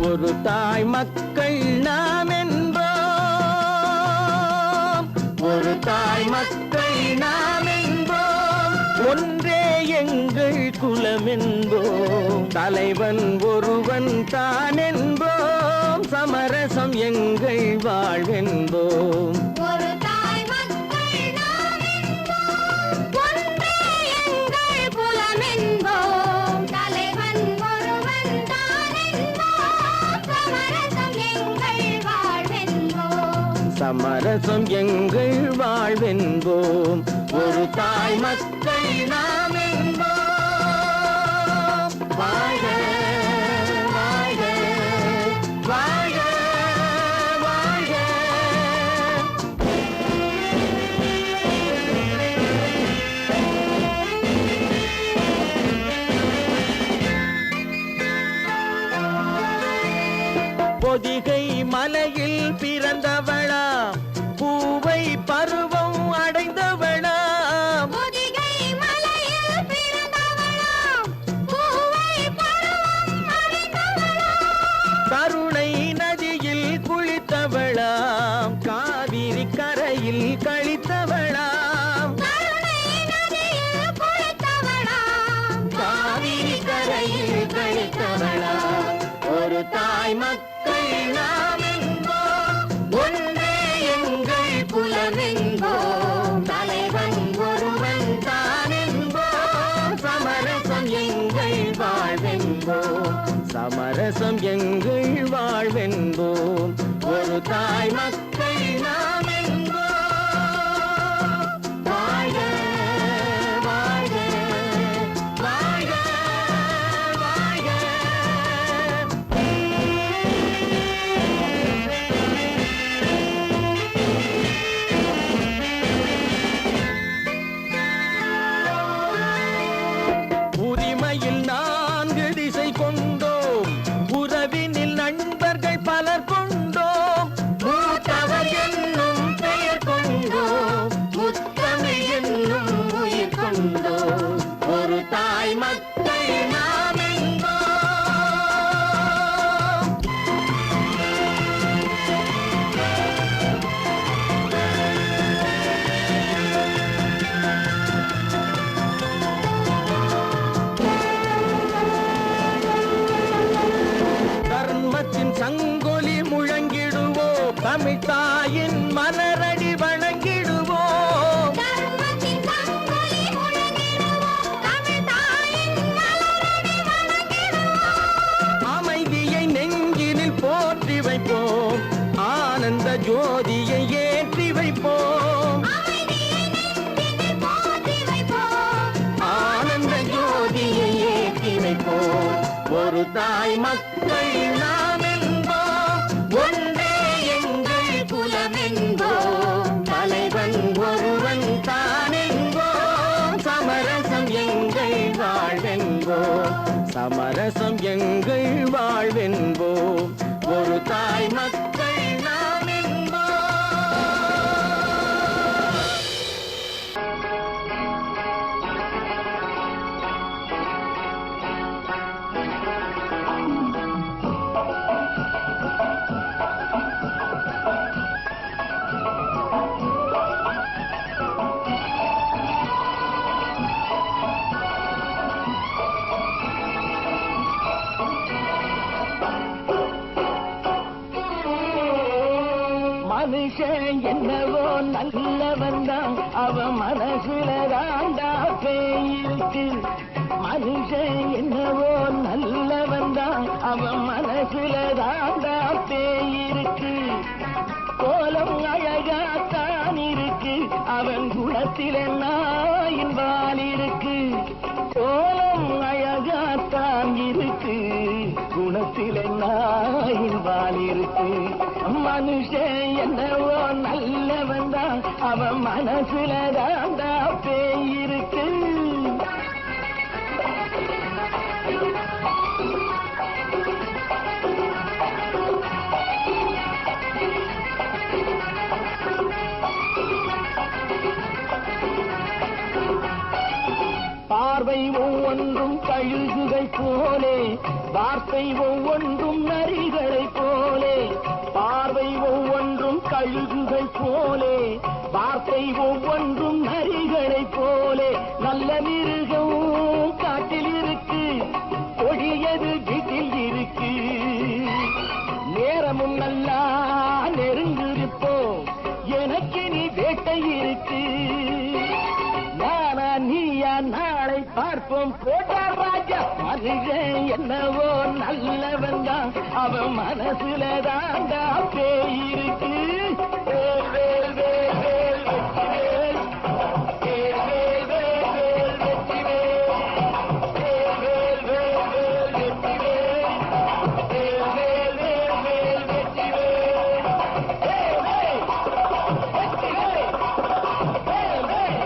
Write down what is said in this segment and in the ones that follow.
ஒரு தாய் மக்கள் நாம் என்போம், ஒரு தாய் மக்கள் நாம் என்போம், ஒன்றே எங்கள் குலம் என்போம், தலைவன் ஒருவன் தான் என்போம், சமரசம் எங்கள் வாழ்வென்போம். சமரசம் எங்கள் வாழ்வென்போம், ஒரு தாய் மக்கள் நாம் என்போம். வாழ்க வாழ்க வாழ்க வாழ்க. பொதிகை மலையில் பிறந்தவளா, பூவை பருவம் அடைந்தவளா, பொதிகை மலையில் பிறந்தவளா, பூவை பருவம் அடைந்தவளா, கருணை நதியில் குளித்தவளா, காவிரி கரையில் கழித்தவளா, கருணை நதியில் குளித்தவளா, காவிரி கரையில் கழித்தவளா, ஒரு தாய் மக்கள் நாம் என்போம், ஒன்றே எங்கள் குலம் என்போம், தலைவன் ஒருவன் தான் என்போம், சமரசம் எங்கள் வாழ்வென்போம், சமரசம் எங்கள் வாழ்வென்போம், ஒரு தாய் மக்கள் நாம் என்போம். வாழ்க வாழ்க வாழ்க வாழ்க. உரிமையில் 4 திசை கொண்டோம், உறவினில் நண்பர்கள் பலர் கொண்டோம், மூத்தவர் என்னும் பெயர் கொண்டோம், முத்தமிழ் என்னும் உயிர் கொண்டோம், ஒரு தாய் மக்கள் நாம் என்போம். தர்மத்தின் சங்கொலி முழங்கிடுவோம், தமிழ் தாயின் மலரடி வணங்கிடுவோம், தர்மத்தின் சங்கொலி முழங்கிடுவோம், தமிழ் தாயின் மலரடி வணங்கிடுவோம், அமைதியை நெஞ்சினில் போற்றி வைப்போம், ஆனந்த ஜோதியை ஏற்றி வைப்போம், அமைதியை நெஞ்சினில் போற்றி வைப்போம், ஆனந்த ஜோதியை ஏற்றி வைப்போம், ஒரு தாய் மக்கள் நாம் என்போம், ஒன்றே எங்கள் குலம் என்போம், தலைவன் ஒருவன் தான் என்போம், சமரசம் எங்கள் வாழ்வென்போம், சமரசம் எங்கள் வாழ்வென்போம், ஒரு தாய் மக்கள் நாம் என்போம். மனுஷன் என்னவோ நல்லவன் தான், அவன் மனசுல தாண்டா பேயிருக்கு, மனுஷன் என்னவோ நல்லவன் தான், அவன் மனசுல தாண்டா பேயிருக்கு, கோலம் அழகாத்தான் இருக்கு, அவன் குணத்தில நாயின் வால் இருக்கு, கோலம் அழகாத்தான் இருக்கு, குணத்தில நாயின் வால் இருக்கு, மனுஷன் என்னவோ நல்லவன் தான், அவன் மனசுல தாண்டா பேயிருக்கு. பார்வை ஒவ்வொன்றும் கழுகுகள் போலே, வார்த்தை ஒவ்வொன்றும் நரிகளை போலே, பார்வை ஒவ்வொன்றும் கழுகுகள் போலே, வார்த்தை ஒவ்வொன்றும் நரிகளை போலே, நல்ல மிருகம் காட்டில் இருக்கு, கொடியது வீட்டில் இருக்கு. நேரமும் நல்லா நெருங்கிருப்போம், எனக்கு நீ வேட்டை இருக்கு. நானா நீயா நாளை பார்ப்போம் போட்டார் ராஜா. மனுஷன் என்னவோ நல்லவன் தான், அவன் மனசுல தாண்டா பேய் இருக்கு. வேல் வேல் வேல் வேல் வெற்றி வேல், வேல் வேல் வேல் வேல் வெற்றி வேல், வேல் வேல் வேல் வேல் வெற்றி வேல், வேல் வேல் வேல் வேல் வெற்றி வேல், வேல் வேல் வெற்றி வேல், வேல் வேல் வெற்றி வேல்.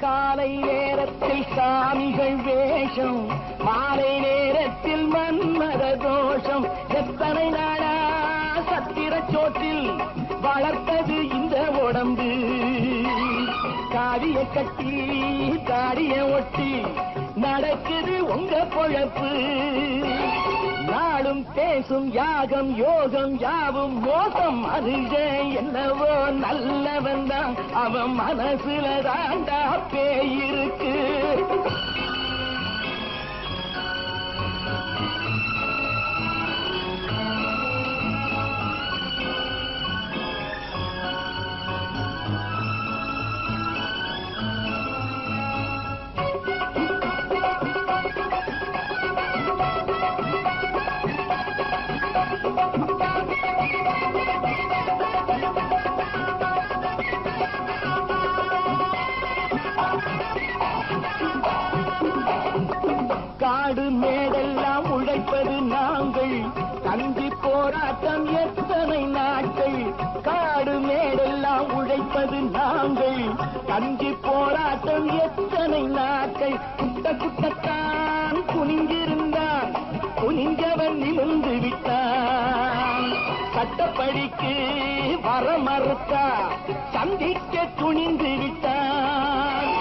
காலை நேரத்தில் சாமிகள் வேஷம், மாலை நேரத்தில் மன்மத தோஷம். எத்தனை நாடா சத்திர சோற்றில் வளர்த்தது இந்த உடம்பு. காவிய கட்டி தாடிய ஒட்டி நடக்குது உங்க பொழப்பு. நாளும் பேசும் யாகம் யோகம் யாவும் மோசம். மனுஷன் என்னவோ நல்லவன் தான், அவன் மனசுல தாண்டா பேய் இருக்கு. காடு மேடெல்லாம் உழைப்பது நாங்கள், கஞ்சி போராட்டம் எத்தனை நாட்கள். காடு மேடெல்லாம் உழைப்பது நாங்கள், கஞ்சி போராட்டம் எத்தனை நாட்கள். குட்ட குட்டத்தான் குனிஞ்சிருந்தான், குனிஞ்சவன் நிமிர்ந்து விட்டான். சட்டப்படிக்கு வர மறுத்தா, சந்திக்க துணிந்து விட்டான்.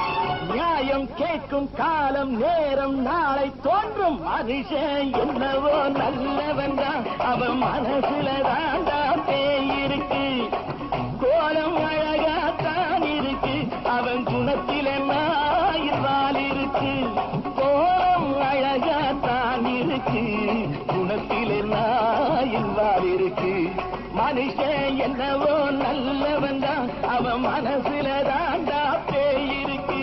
நியாயம் கேட்கும் காலம் நேரம் நாளை தோன்றும். மனுஷன் என்னவோ நல்லவன் தான், அவன் மனசுல தாண்டா பேய் இருக்கு. கோலம் அழகாத்தான் இருக்கு, அவன் குணத்தில நாயிரால் இருக்கு. கோலம் அழகாத்தான் இருக்கு, குணத்தில நாயிரால் இருக்கு. மனுஷன் என்னவோ நல்லவன் தான், அவன் மனசுல தாண்டா பேய் இருக்கு.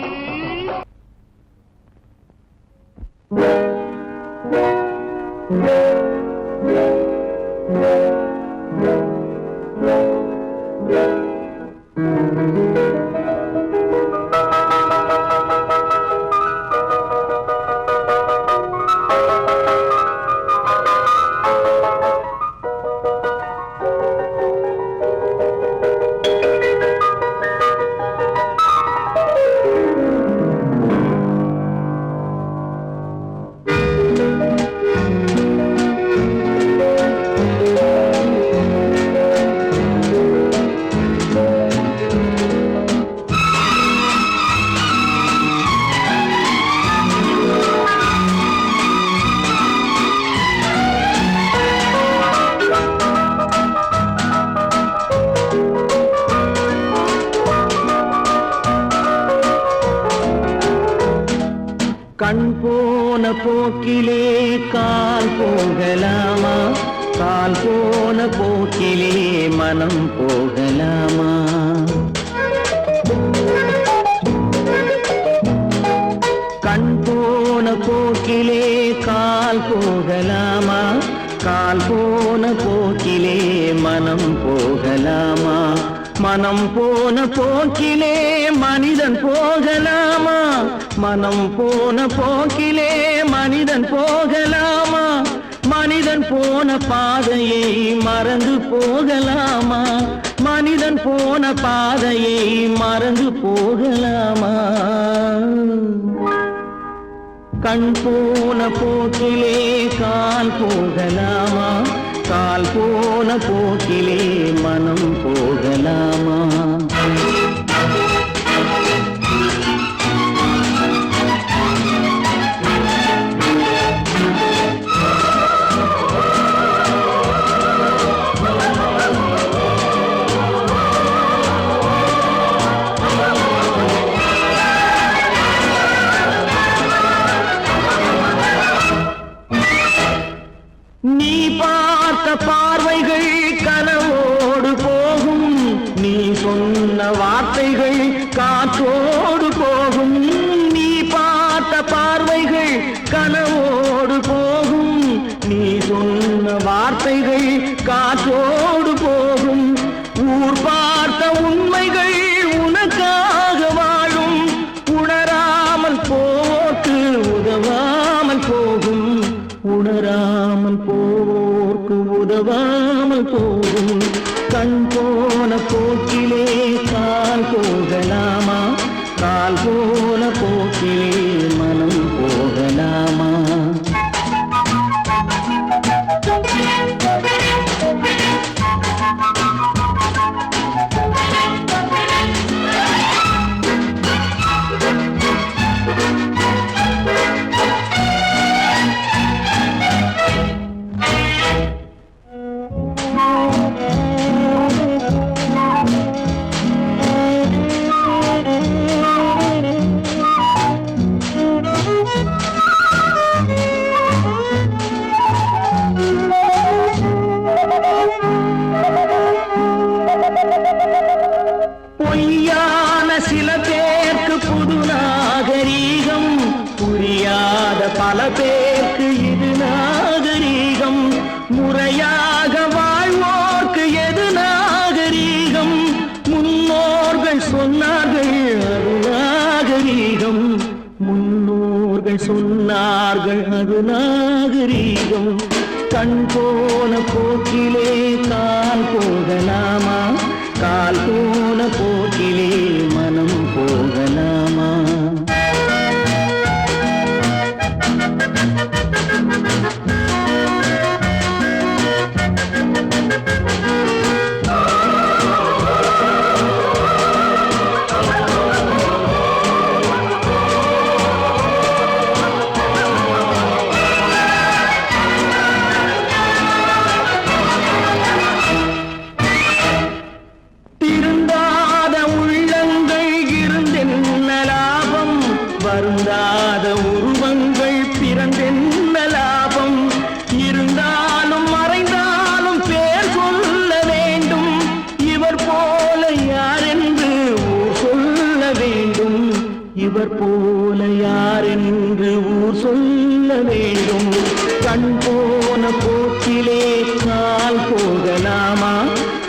கண் போன போக்கிலே கால் போகலாமா, கால் போன போக்கிலே மனம் போகலாமா. கண் போன போக்கிலே கால் போகலாமா, கால் போன போக்கிலே மனம் போகலாமா. மனம் போன போக்கிலே மனிதன் போகலாமா, மனம் போன போக்கிலே மனிதன் போகலாமா. மனிதன் போன பாதையை மறந்து போகலாமா, மனிதன் போன பாதையை மறந்து போகலாமா. கண் போன போக்கிலே கால் போகலாமா கால் போன போக்கிலே மனம் போகலாமா நீ பார்த்த பார்வைகள் கனவோடு போகும் நீ சொன்ன வார்த்தைகள் காற்றோடு போகும் நீ பார்த்த பார்வைகள் கனவோடு போகும் நீ சொன்ன வார்த்தைகள் காற்றோடு போகும் ஊர் பார்த்த உண்மைகள் உனக்காக வாழும் உணராமல் போக்கு உதவாமல் போகும் உணராமல் போர்க்கு உதவாமல் போகும் கண் போன போக்கிலே கால் போகலாமா கால் போன போக்கிலே மனம் போகலாமா பொய்யான சில பேருக்கு புது நாகரீகம் புரியாத பல பேருக்கு இது நாகரீகம் முறையாக வாழ்வோர்க்கு எது நாகரீகம் முன்னோர்கள் சொன்னார்கள் அது நாகரீகம் முன்னோர்கள் சொன்னார்கள் அது நாகரீகம் கண் போன போக்கிலே கால் போகலாமா கால் போன போக்கிலே மனம் போகலாமா திருந்தாத உள்ளங்கள் இருந்தென்ன லாபம் வருந்தாத உருவங்கள் பிறந்தென்ன லாபம் இருந்தாலும் மறைந்தாலும் பேர் சொல்ல வேண்டும் இவர் போல யாரென்று ஊர் சொல்ல வேண்டும் இவர் போல யாரென்று ஊர் சொல்ல வேண்டும் கண் போன போக்கிலே கால் போகலாமா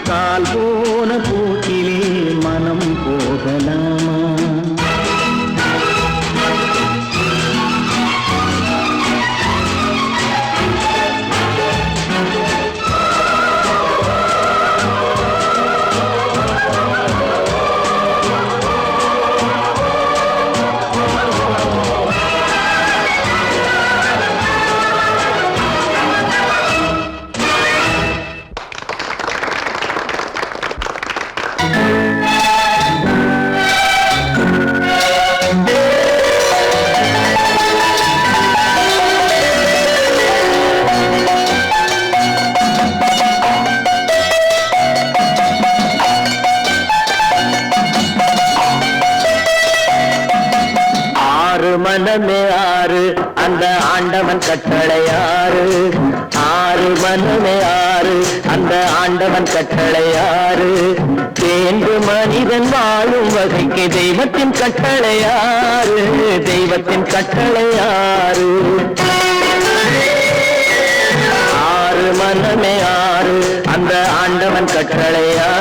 கால் போன போக்கிலே மனம் போகலாமா மனமே ஆறு அந்த ஆண்டவன் கட்டளையாறு ஆறு மனமே ஆறு அந்த ஆண்டவன் கட்டளையாறு தேர்ந்து மனிதன் வாழும் வகைக்கு தெய்வத்தின் கட்டளையாறு தெய்வத்தின் கட்டளையாறு ஆறு மனமே ஆறு அந்த ஆண்டவன் கட்டளையாறு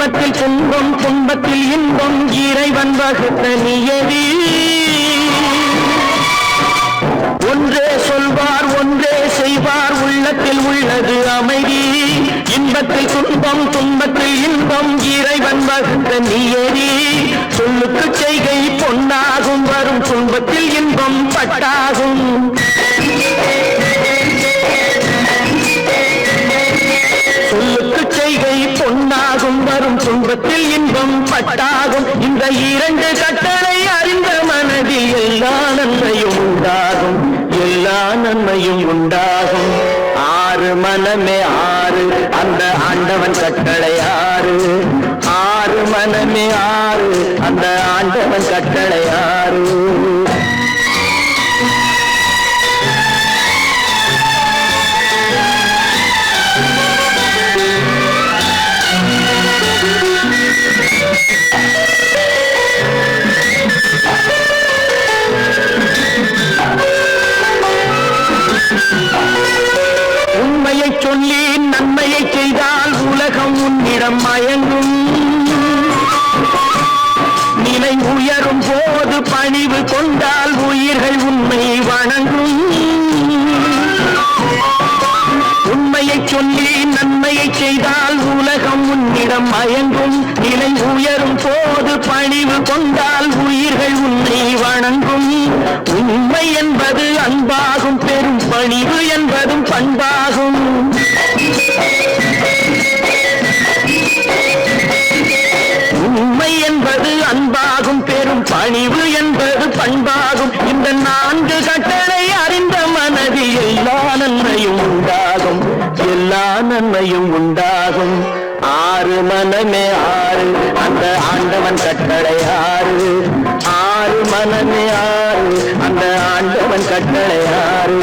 இன்பத்தில் துன்பம் துன்பத்தில் இன்பம் இறைவன் வகுத்த நியதி ஒன்றே சொல்வார் ஒன்றே செய்வார் உள்ளத்தில் உள்ளது அமைதி இன்பத்தில் துன்பம் துன்பத்தில் இன்பம் இறைவன் வகுத்த நியதி சொல்லுக்கு செய்கை பொன்னாகும் வரும் துன்பத்தில் இன்பம் பட்டாகும் சொல்லுக்கு செய்கை பொன்னாகும் வரும் துன்பத்தில் இன்பம் பட்டாகும் இந்த இரண்டு கட்டளை அறிந்த மனதில் எல்லா நன்மையும் உண்டாகும் எல்லா நன்மையும் உண்டாகும் ஆறு மனமே ஆறு அந்த ஆண்டவன் கட்டளை ஆறு ஆறு மனமே ஆறு அந்த ஆண்டவன் கட்டளை ஆறு உண்மையை சொல்லி நன்மையை செய்தால் உலகம் உன்னிடம் மயங்கும் நிலை உயரும் போது பணிவு கொண்டால் உயிர்கள் உண்மை வணங்கும் உண்மையை சொல்லி நன்மையை செய்தால் உலகம் உன்னிடம் மயங்கும் நிலை உயரும் போது பணிவு கொண்டால் உயிர்கள் உன்னை வணங்கும் உண்மை என்பது அன்பாகும் பெரும் பணிவு என்பதும் பண்பாகும் உண்மை என்பது அன்பாகும் பெரும் பணிவு என்பது பண்பாகும் இந்த நான்கு கட்டளை அறிந்த மனதில் எல்லா நன்மையும் உண்டாகும் எல்லா நன்மையும் உண்டாகும் ஆறு மனமே ஆறு அந்த ஆண்டவன் கட்டளை ஆறு ஆறு மனமே ஆறு அந்த ஆண்டவன் கட்டளை ஆறு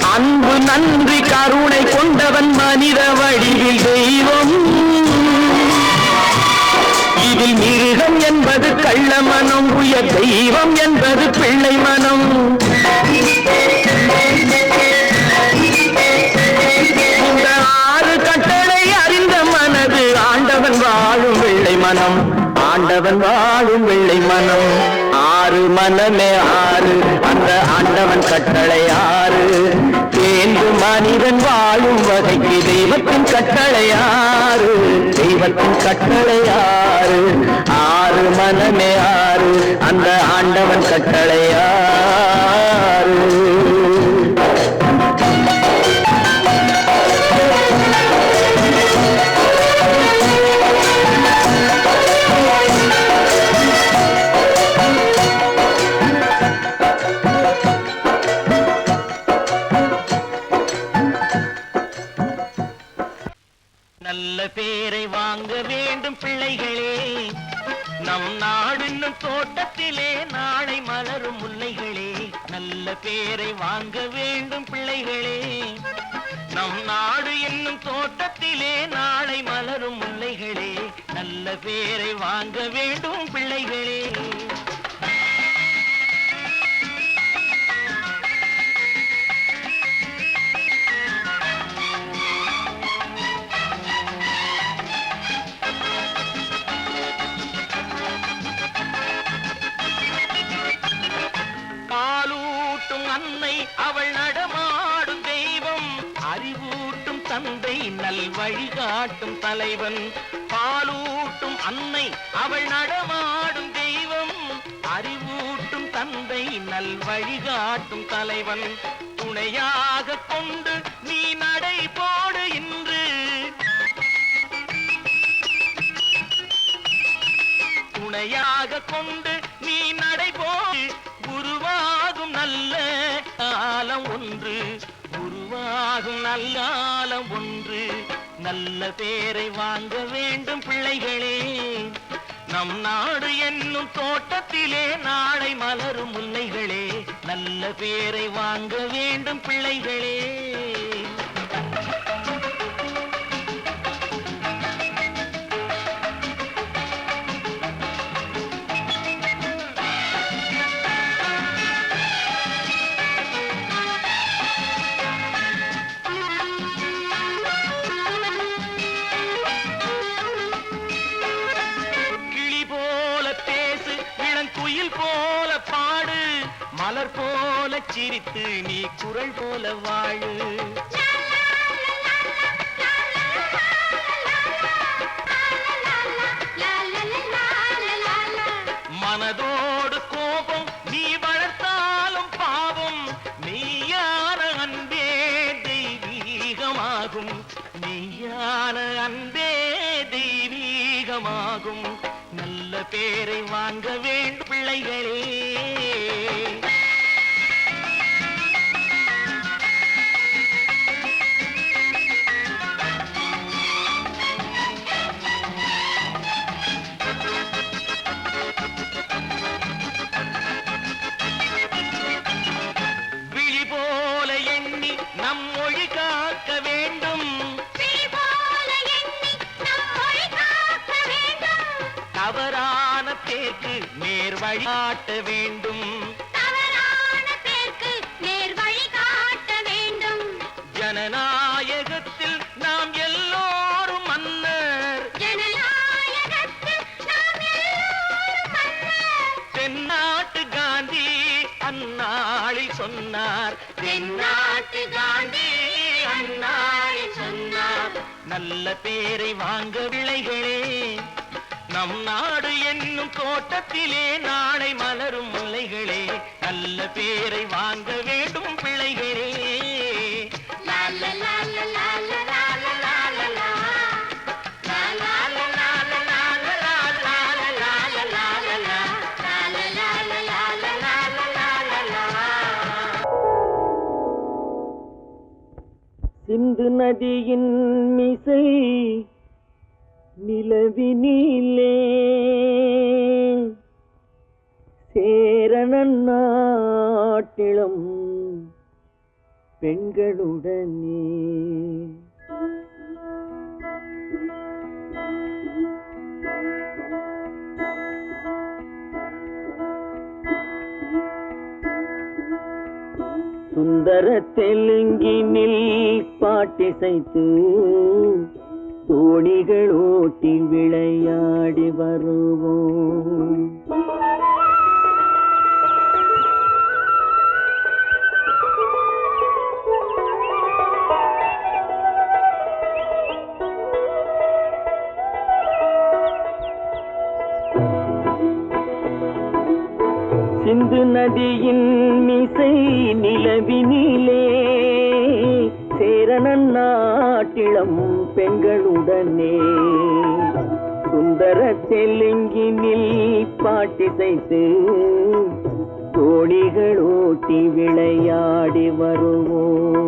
அன்பு நன்றி கருணை கொண்டவன் மனித வடிவில் தெய்வம் இதில் மிருகம் என்பது கள்ள மனம் உயர் தெய்வம் என்பது பிள்ளை மனம் இந்த ஆறு கட்டளை அறிந்த மனது ஆண்டவன் வாழும் வெள்ளை மனம் ஆண்டவன் வாழும் வெள்ளை மனம் ஆறு மனமே ஆறு அந்த ஆண்டவன் கட்டளை ஆறு தேர்ந்து மனிதன் வாழும் வகைக்கு தெய்வத்தின் கட்டளை ஆறு தெய்வத்தின் கட்டளை ஆறு ஆறு மனமே ஆறு அந்த ஆண்டவன் கட்டளை ஆறு நல்ல பேரை வாங்க வேண்டும் பிள்ளைகளே நம் நாடு என்னும் தோட்டத்திலே நாளை மலரும் முல்லைகளே நல்ல பேரை வாங்க வேண்டும் பிள்ளைகளே நம் நாடு என்னும் தோட்டத்திலே நாளை மலரும் முல்லைகளே நல்ல பேரை வாங்க வேண்டும் பிள்ளைகளே அன்னை அவள் நடமாடும் தெய்வம் அறிவூட்டும் தந்தை நல் வழிகாட்டும் தலைவன் பாலூட்டும் அன்னை அவள் நடமாடும் தெய்வம் அறிவூட்டும் தந்தை நல் வழிகாட்டும் தலைவன் துணையாக கொண்டு நீ நடை போடு இன்று துணையாக கொண்டு நீ நடை போடு உருவாகும் நல்ல காலம் ஒன்று உருவாகும் நல்ல காலம் ஒன்று நல்ல பேரை வாங்க வேண்டும் பிள்ளைகளே. நம் நாடு என்னும் தோட்டத்திலே நாளை மலரும் முல்லைகளே. நல்ல பேரை வாங்க வேண்டும் பிள்ளைகளே. போல பாடு, மலர் போல சிரித்து நீ குரல் போல வாழு. மனதோடு கோபம் நீ வளர்த்தாலும் பாவம், மெய்யான அன்பே தெய்வீகமாகும். மெய்யான அன்பே தெய்வீகமாகும். நல்ல பேரை வாங்க வேண்டும் பிள்ளைகளே. விழி போல எண்ணி நம் மொழி காக்க வேண்டும். தவறான பேருக்கு நேர் வழிகாட்ட வேண்டும். ஜனநாயகத்தில் நாம் எல்லோரும் மன்னர். தென்னாட்டு காந்தி அந்நாளில் சொன்னார். தென்னாட்டு காந்தி அந்நாளில் சொன்னார். நல்ல பேரை வாங்க பிள்ளைகளே. நம் நாடு என்னும் தோட்டத்திலே நாளை மலரும் முல்லைகளே. நல்ல பேரை வாங்க வேண்டும் பிள்ளைகளே. சிந்து நதியின் மிசை நிலவினிலே சேரணன் நாட்டிளம் பெண்களுடனே. சுந்தர தெலுங்கினில் பாட்டிசைத்து தோணிகள் ஓட்டி விளையாடி வருவோம். சிந்து நதியின் மிசை நிலவினிலே சேரணன் நாட்டிளம் பெண்களுடனே. சுந்தர தெலுங்கினில் பாட்டிசைத்து தோணிகள் ஓட்டி விளையாடி வருவோம்.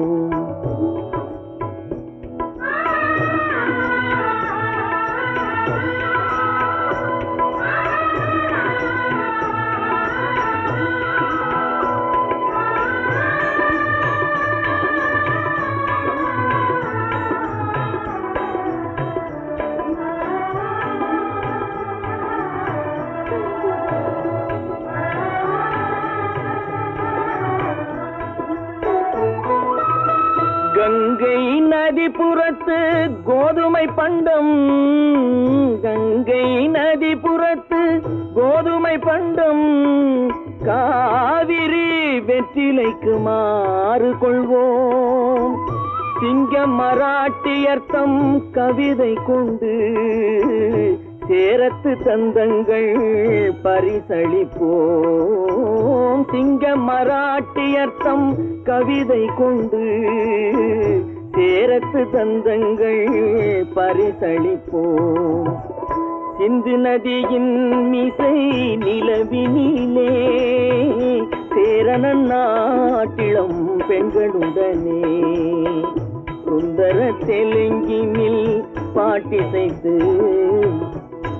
கங்கை நதிபுறத்து கோதுமை பண்டம். கங்கை நதிபுறத்து கோதுமை பண்டம். காவிரி வெற்றிலைக்கு மாறு கொள்வோம். சிங்க மராட்டியர்த்தம் கவிதை கொண்டு சேரத்து தந்தங்கள் பரிசளிப்போம். சிங்க மராட்டியர்த்தம் கவிதை கொண்டு சேரத்து தந்தங்கள் பரிசளிப்போம். சிந்து நதியின் மிசை நிலவினிலே சேரணன் நாட்டிளம் பெண்களுடனே. சுந்தர தெலுங்கினில் பாட்டிசைத்து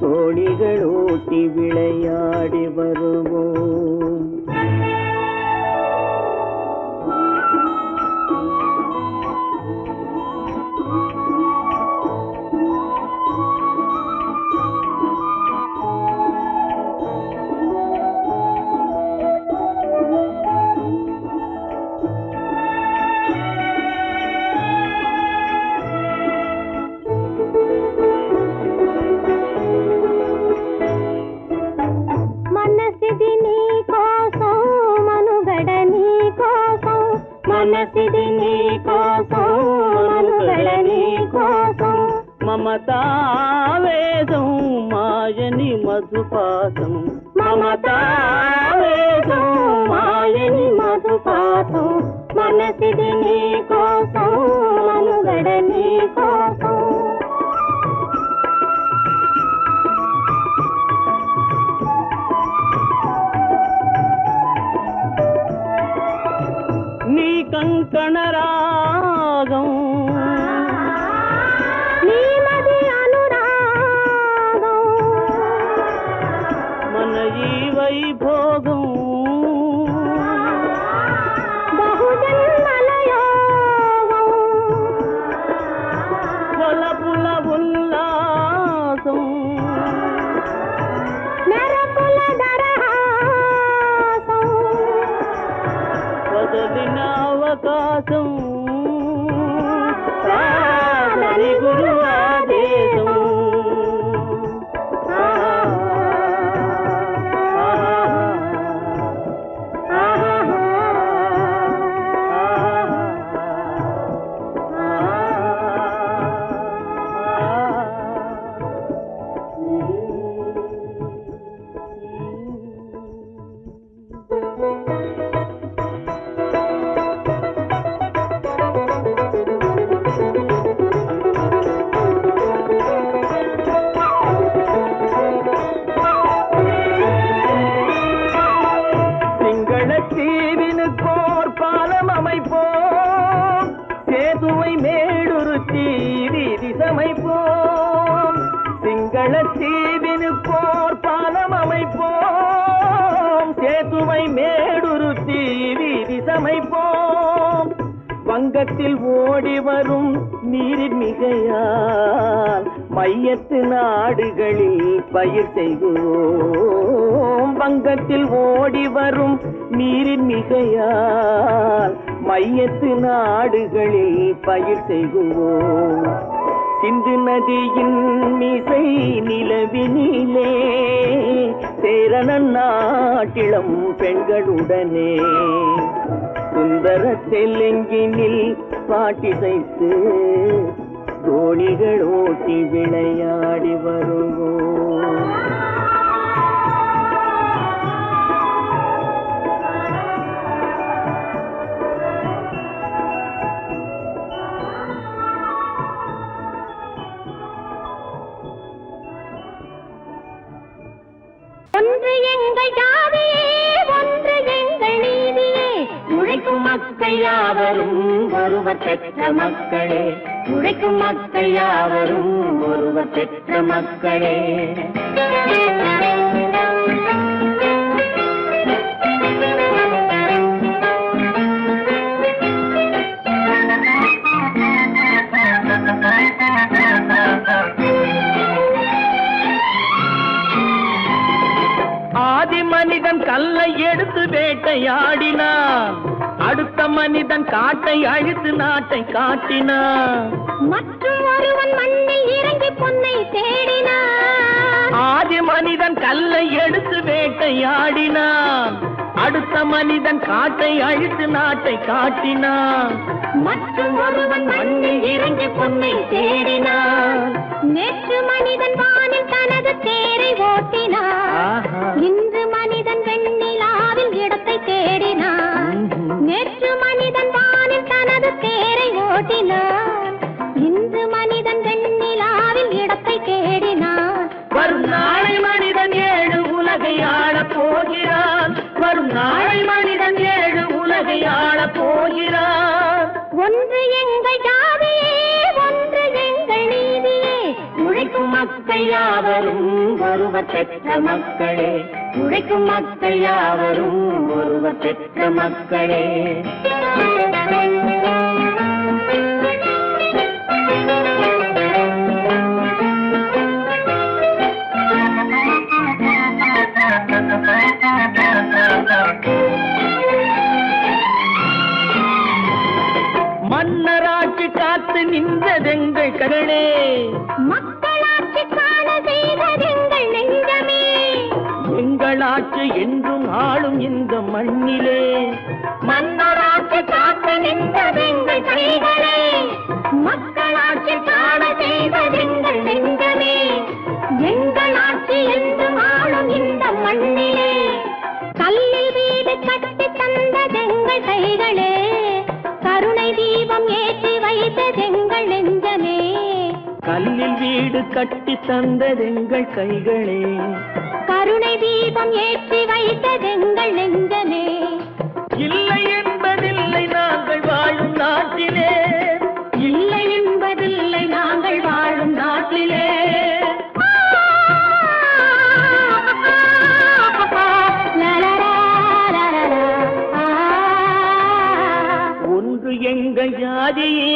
தோணிகள் ஓட்டி விளையாடி வருவோம். మనసిది నీ కోసం మనుగడ నీ కోసం మమతావేదం మాయని మధుపాసం మమతావేదం మాయని మధుపాసం మనసిది నీ కోసం మనుగడ నీ కోసం నీ కంకణ రాగం నీ మది అనురాగం మన ఈ వైభోగం బహుజన్మల యోగం కొలపుల ఉల్లాసం మెరపుల దరహాసం వదలిన అవకాశం సాధని గురు ఆదేశం தீவினுக்கோர் பாலம் அமைப்போம் சேதுவை மேடுருத்தி வீதி சமைப்போம் சிங்கள தீவினுக்கோர் பாலம் அமைப்போம் சேதுவை மேடுருத்தி வீதி சமைப்போம் வங்கத்தில் ஓடி வரும் நீரின் மிகையால் மையத்து நாடுகளில் பயிர் செய்வோம் வங்கத்தில் ஓடி வரும் நீரின் மிகையால் மையத்து நாடுகளில் பயிர் செய்வோம் சிந்து நதியின் மிசை நிலவினிலே சேரணன் நாட்டிளம் பெண்களுடனே சுந்தர தெலுங்கினில் பாட்டிசைத்து தோணிகள் ஓட்டி விளையாடி வருவோம். ஒன்று எங்கள் ஜாதியே ஒன்று எங்கள் நீதியே உழைக்கும் மக்கள் யாவரும் ஒருவர் பெற்ற மக்களே உழைக்கும் மக்கள் யாவரும் ஒருவர் பெற்ற மக்களே ஆதி மனிதன் கல்லை எடுத்து வேட்டையாடினான் அடுத்த மனிதன் காட்டை அழித்து நாட்டை காட்டினான் மற்றும் ஒருவன் மண்ணில் இறங்கி பொன்னை தேடினான் ஆதி மனிதன் கல்லை எடுத்து வேட்டையாடினான் அடுத்த மனிதன் காட்டை அழித்து நாட்டை காட்டினான் மற்றும் ஒருவன் மண்ணில் இறங்கி பொன்னை தேடினான் நேற்று மனிதன் வானில் தனது தேரை ஓட்டினான் இன்று மனிதன் வெண்ணிலாவில் இடத்தை தேடினான் நேற்று மனிதன் வானில் தனது தேரை ஓட்டினான் இன்று மனிதன் வெண்ணிலாவில் இடத்தை தேடினான் வரும் நாளை மனிதன் 7 உலகை ஆளப் போகிறான் வரும் நாளை மனிதன் 7 உலகை ஆளப் போகிறான் ஒன்று எங்கள் ஜாதியே மக்கள் யாவரும் ஒருவர் பெற்ற மக்களே, உழைக்கும் மக்கள் யாவரும் ஒருவர் பெற்ற மக்களே. மன்னராட்சி காத்து நின்றதெங்கள் கரளே, மக்களாட்சி காண செய்ததெங்கள் நெஞ்சமே, எங்களாட்சி என்றும் ஆளும் இந்த மண்ணிலே. மன்னராட்சி காத்து நின்றதெங்கள் கைகளே, மக்களாட்சி காண செய்ததெங்கள் நெஞ்சமே, எங்களாட்சி என்றும் ஆளும் இந்த மண்ணிலே. கல்லில் வீடு கட்டி தந்ததெங்கள் கைகளே, கருணை தீபம் ஏற்றி வைத்ததெங்கள் நெஞ்சமே. கல்லில் வீடு கட்டி தந்ததெங்கள் கைகளே, கருணை தீபம் ஏற்றி வைத்ததெங்கள் நெஞ்சமே. இல்லை என்பதில்லை நாங்கள் வாழும் நாட்டிலே, இல்லை என்பதில்லை நாங்கள் வாழும் நாட்டிலே. ஒன்று எங்கள் ஜாதியே,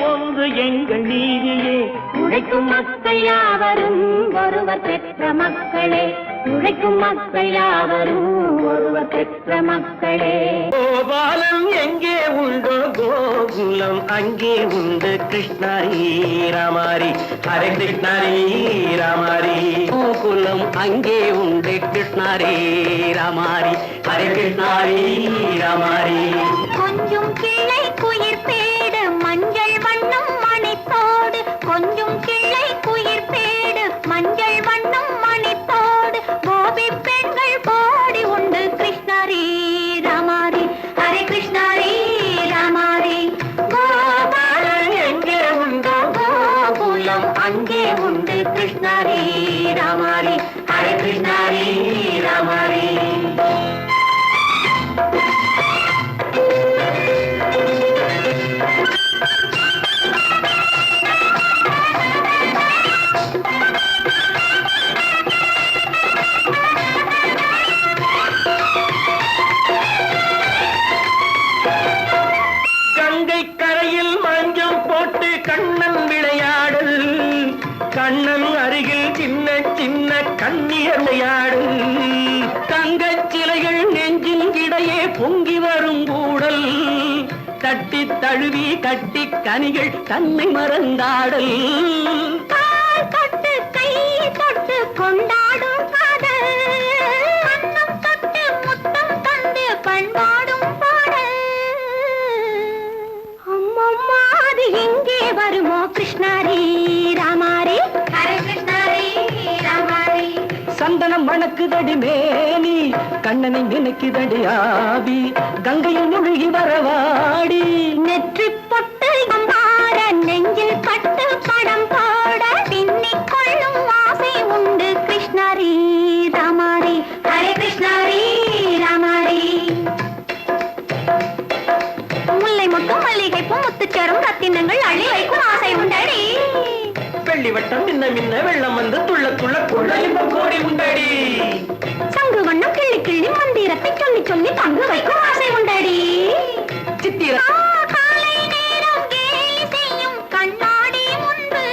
ஒன்று எங்கள் நீதியே, உழைக்கும் மக்கள் யாவரும் ஒருவர் பெற்ற மக்களே, உழைக்கும் மக்கள் யாவரும் ஒருவர் பெற்ற மக்களே. கோபாலம் எங்கே உண்டோ கோகுலம் அங்கே உண்டு, கிருஷ்ணாரி ராமாரி ஹரே கிருஷ்ணாரி ராமாரி. கோகுலம் அங்கே உண்டு, கிருஷ்ணாரி ராமாரி ஹரே கிருஷ்ணாரி ராமாரி. கொஞ்சம் கிளை குயிர் பேடு மஞ்சள் வண்ணம் மணித்தோடு, கொஞ்சம் கிளை குயிர் பேடு மஞ்சள் வண்ணம் மணித்தோடு, கோபி பெண்கள் கோடி உண்டு, கிருஷ்ணாரி ராமாரி ஹரே கிருஷ்ணாரி ராமாரி. கோபாலன் எங்கே உண்டோ கோகுலம் அங்கே உண்டு, கிருஷ்ணாரி ராமாரி ஹரே கிருஷ்ணாரி ராமாரி. கங்கை கரையில் மஞ்சம் போட்டு கண்ணன் விளையாடல், கண்ணன் அருகில் சின்ன சின்ன கண்ணியர் விளையாடல், தங்கச் சிலைகள் நெஞ்சின் இடையே பொங்கி வரும் கூடல், தட்டி தழுவி கட்டி கனிகள் தன்னை மறந்தாடல். தொட்டு கை தொட்டு கொண்டாடும் காதல், கண்ணம் தொட்டு முத்தம் தந்து பண்பாடும் பாடல். அம்மம்மா அது எங்கே வருமோ, கிருஷ்ணாரி ராமாரி ஹரே கிருஷ்ணாரி ராமாரி. சந்தனம் மணக்குதடி மேனி, கண்ணனை நினைக்குதடி ஆவி, கங்கையில் முழுகி வரவாடி. நெற்றி பொட்டு மாற நெஞ்சில் பட்டு படம் போட, பின்னிக் கொள்ளும் ஆசை உண்டு, கிருஷ்ணாரி ராமாரி ஹரே கிருஷ்ணாரி ராமாரி. முல்லை மொட்டும் மல்லிகை பூ முத்துச்சரம் ரத்தினங்கள் அள்ளி வைக்கும் ஆசை உண்டடி. வெள்ளி வட்டம் மின்ன மின்ன வெள்ளம் வந்து துள்ள துள்ள கொள்ள இன்பம் கோடி உண்டடி. சங்கு வண்ணம் கிள்ளி கிள்ளி மந்திரத்தை சொல்லி சொல்லி தங்கு வைக்கும் ஆசை உண்டடி. சித்திர காலை நேரம் கேலி செய்யும் கண்ணாடி முன்பு,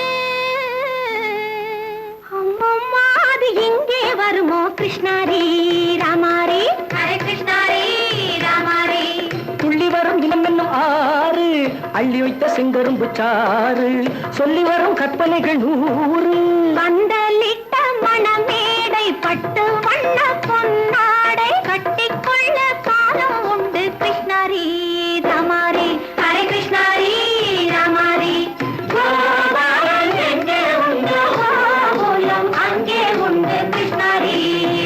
அம்மம்மா அது எங்கே வருமோ, கிருஷ்ணாரி ராமாரி ஹரே கிருஷ்ணாரி ராமாரி. துள்ளி வரும் இனம் என்னும் ஆறு, அள்ளி வைத்த செங்கரும்பு சாறு, சொல்லி வரும் கற்பனைகள் 100. பந்தலிட்ட மணமேடை பட்டு வண்ண பொன்னாடை, கட்டிக்கொள்ள காலம் உண்டு, கிருஷ்ணாரி ராமாரி ஹரே கிருஷ்ணாரி ராமாரி. கோபாலன் எங்கே உண்டோ கோகுலம் அங்கே உண்டு, கிருஷ்ணாரி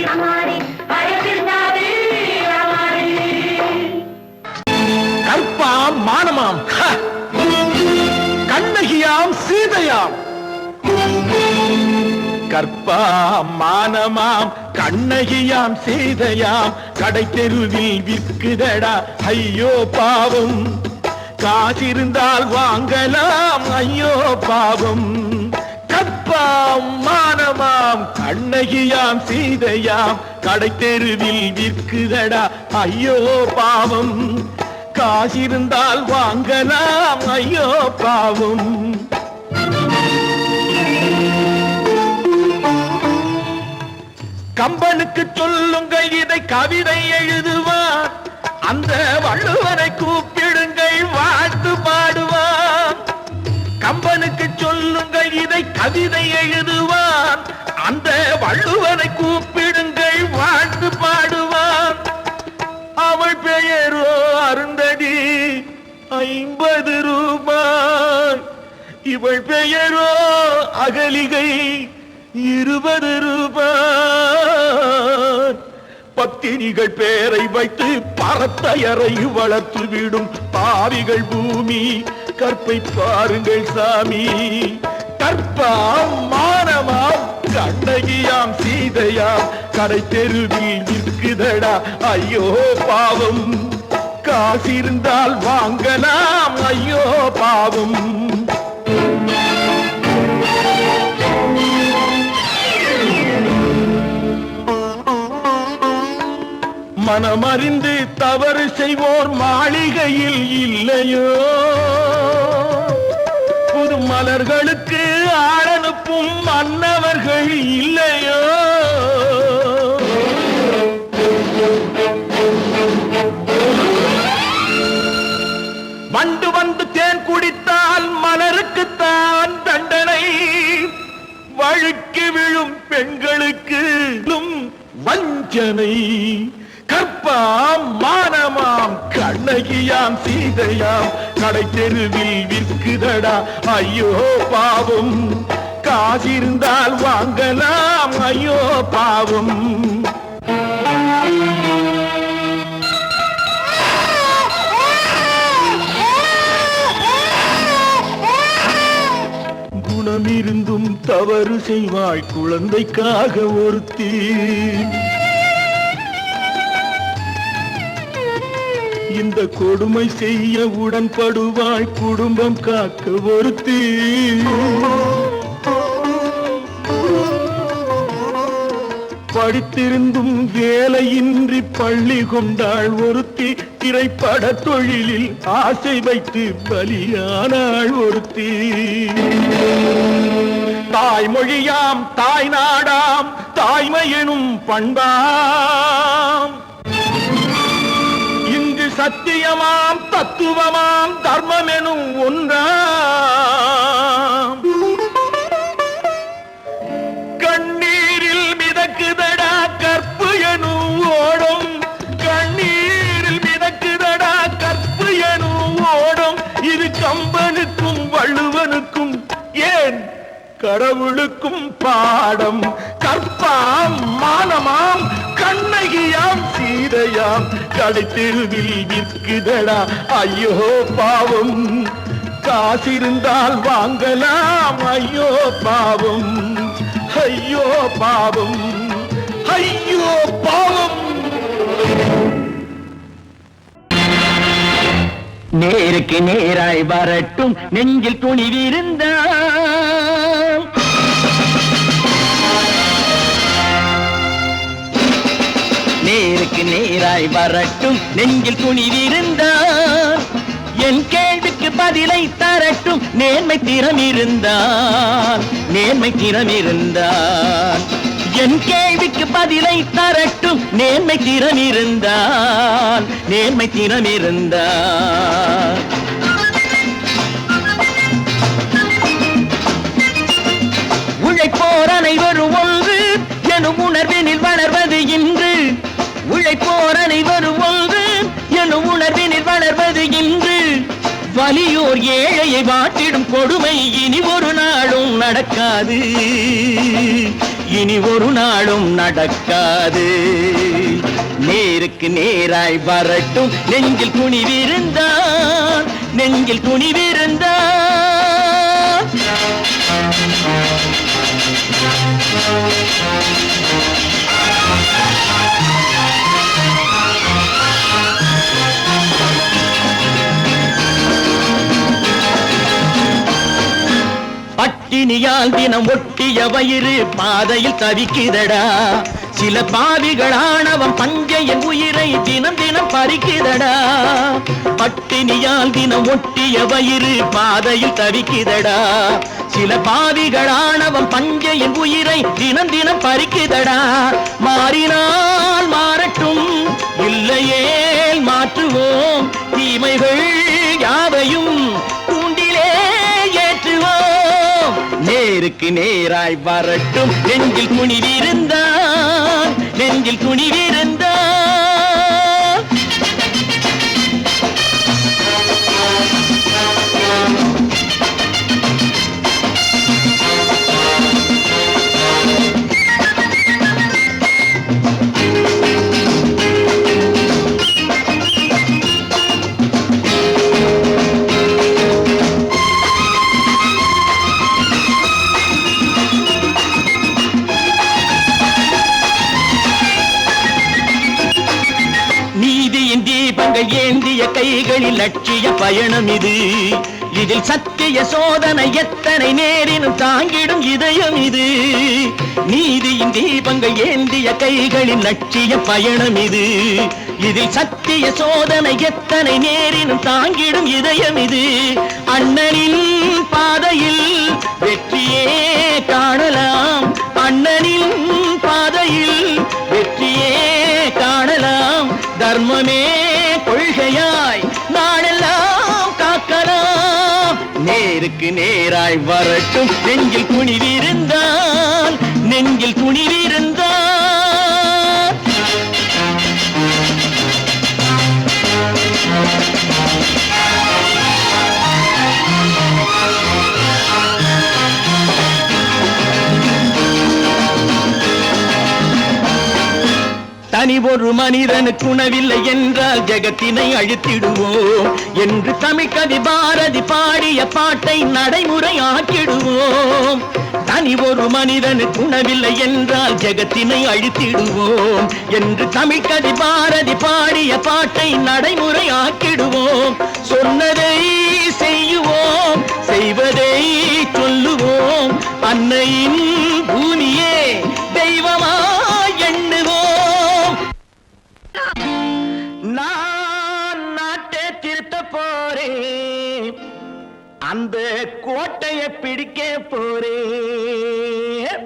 ராமாரி ஹரே கிருஷ்ணாரி ராமாரி. கற்பாம் மானமாம், கண்ணகியாம் சீதையாம். கற்பாம் மானமாம் கண்ணகியாம் சீதையாம், கடை தெருவில் விற்குதடா ஐயோ பாவம். காசிருந்தால் வாங்கலாம் ஐயோ பாவம். கற்ப கற்பாம் மானமாம் கண்ணகியாம் சீதையாம் கடை தெருவில் விற்குதடா ஐயோ பாவம் காசிருந்தால் வாங்கலாம் ஐயோ பாவம் கம்பனுக்கு சொல்லுங்கள் இதை கவிதை எழுதுவார் அந்த வள்ளுவரை கூப்பிடுங்கள் வாழ்த்து பாடுவார் கம்பனுக்கு சொல்லுங்கள் இதை கவிதை எழுதுவார் அந்த வள்ளுவரை கூப்பிடுங்கள் வாழ்த்து பாடுவார் அவள் பெயரோ அருந்ததி 50 ரூபாய் இவள் பெயரோ அகலிகை 20 ரூபாய் பத்தினிகள் பேரை வைத்து பரத்தையரை வளர்த்து விடும் பாவிகள் பூமி கற்பை பாருங்கள் சாமி கற்பாம் மானமாம் கண்ணகியாம் சீதையாம் கடை தெருவில் நிற்குதடா ஐயோ பாவம் காசிருந்தால் வாங்கலாம் ஐயோ பாவம் மனமறிந்து தவறு செய்வோர் மாளிகையில் இல்லையோ புது மலர்களுக்கு ஆளனுப்பும் மன்னவர்கள் இல்லையோ வண்டு வந்து தேன் குடித்தால் மலருக்குத்தான் தண்டனை வழுக்கி விழும் பெண்களுக்கு வஞ்சனை கற்பாம் மானமாம் கண்ணகியாம் சீதையாம் கடை தெருவில் விற்குதடா ஐயோ பாவம் காசிருந்தால் வாங்கலாம் ஐயோ பாவம் குணமிருந்தும் தவறு செய்வாய் குழந்தைக்காக ஒருத்தி இந்த கொடுமை செய்ய உடன்படுவாய் குடும்பம் காக்க ஒருத்தி படித்திருந்தும் வேலையின்றி பள்ளி கொண்டாள் ஒருத்தி திரைப்பட தொழிலில் ஆசை வைத்து பலியானாள் ஒருத்தி தாய்மொழியாம் தாய் நாடாம் தாய்மையெனும் பண்பாம் இங்கு சத்தியமாம் தத்துவமாம் தர்மமெனும் ஒன்றாம் கண்ணீரில் மிதக்குதடா கற்பு எனும் ஓடும் கண்ணீரில் மிதக்குதடா கற்பு எனும் ஓடும் இது கம்பனுக்கும் வள்ளுவனுக்கும் ஏன் கடவுளுக்கும் பாடம் கற்பாம் மானமாம் கண்ணகியாம் சீதையாம் கடை தெருவில் விற்குதடா ஐயோ பாவம் காசிருந்தால் வாங்கலாம் ஐயோ பாவம் ஐயோ பாவம் ஐயோ பாவம் நேருக்கு நேராய் வரட்டும் நெஞ்சில் துணிவிருந்தால் நேருக்கு நேராய் வரட்டும் நெஞ்சில் துணிவிருந்தால் என் கேள்விக்கு பதிலை தரட்டும் நேர்மை திறம் இருந்தால் என் கேள்விக்கு பதிலை தரட்டும் நேர்மை திறம் இருந்தால் உழைப்போர் அனைவரும் ஒன்று எனும் உணர்வினில் வளர்வது இன்று உழைப்போர் அனைவரும் ஒன்று எனும் உணர்வினில் வளர்வது இன்று வலியோர் ஏழையை வாட்டிடும் கொடுமை இனி ஒரு நாளும் நடக்காது நேருக்கு நேராய் வரட்டும் நெஞ்சில் துணிவிருந்தால் பட்டினியால் தினம் ஒட்டி ஒட்டிய வயிறு பாதையில் தவிக்குதடா சில பாவிகளானவன் பஞ்சையின் உயிரை தினம் தினம் பறிக்குதடா பட்டினியால் தினம் ஒட்டிய வயிறு பாதையில் தவிக்குதடா சில பாவிகளானவன் பஞ்சையின் உயிரை தினம் தினம் பறிக்குதடா மாறினால் மாறட்டும் இல்லையேல் மாற்றுவோம் தீமைகள் யாவையும் கூண்டிலே ஏற்றுவோம் நேருக்கு நேராய் வரட்டும் நெஞ்சில் துணிவிருந்தான் நெஞ்சில் துணிவிருந்தான் ஏந்திய கைகளில் லட்சிய பயணம் இது இதில் சத்திய சோதனை எத்தனை நேரினும் தாங்கிடும் இதயம் இது நீதியின் தீபங்கள் ஏந்திய கைகளில் லட்சிய பயணம் இது இதில் சத்திய சோதனை எத்தனை நேரினும் தாங்கிடும் இதயம் இது அண்ணனின் பாதையில் வெற்றியே காணலாம் அண்ணனின் பாதையில் வெற்றியே காணலாம் தர்மமே கொள்கையாய் நாளெல்லாம் காக்கலாம் நேருக்கு நேராய் வரட்டும் நெஞ்சில் துணிவிருந்தான் நெஞ்சில் துணிவிருந்தான் தனி ஒரு மனிதனுக்கு உணவில்லை என்றால் ஜெகத்தினை அழித்திடுவோம் என்று தமிழ் கவி பாரதி பாடிய பாட்டை நடைமுறை ஆக்கிடுவோம் தனி ஒரு மனிதனுக்கு உணவில்லை என்றால் ஜெகத்தினை அழித்திடுவோம் என்று தமிழ் கவி பாரதி பாடிய பாட்டை நடைமுறை ஆக்கிடுவோம் சொன்னதை செய்யுவோம் செய்வதை சொல்லுவோம் அன்னையின் பூமியே தெய்வமா எண்ணுவோம் நான் நாட்டை திருத்த போறேன் அந்த கோட்டையை பிடிக்க போறேன்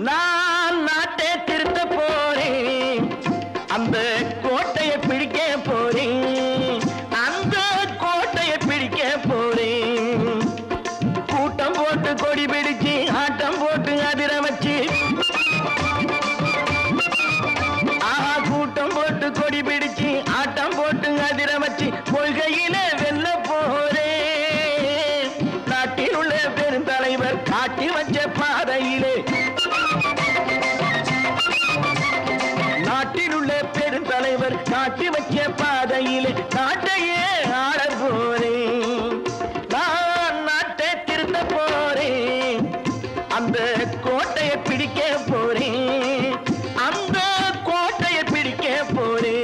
நான் நாட்டை திருத்த போறேன் அந்த கோட்டையை பிடிக்க போறேன் அந்த கோட்டையை பிடிக்க போறேன் கூட்டம் போட்டு கொடி பிடிச்சு ஆட்டம் போட்டு அதிர வச்சு கூட்டம் போட்டு கொடி பிடிச்சு ஆட்டம் போட்டு அதிர வச்சு கொள்கையில வெல்ல போறேன் நாட்டில் உள்ள பெருந்தலைவர் காட்டி வச்ச பாதையிலே நாட்டில் உள்ள பெருந்தலைவர் காட்டி வச்ச பாதையிலே நாட்டையே ஆள போறேன் நான் நாட்டை திருத்த போறேன் அந்த கோட்டையை பிடிக்க போறேன் அந்த கோட்டையை பிடிக்க போறேன்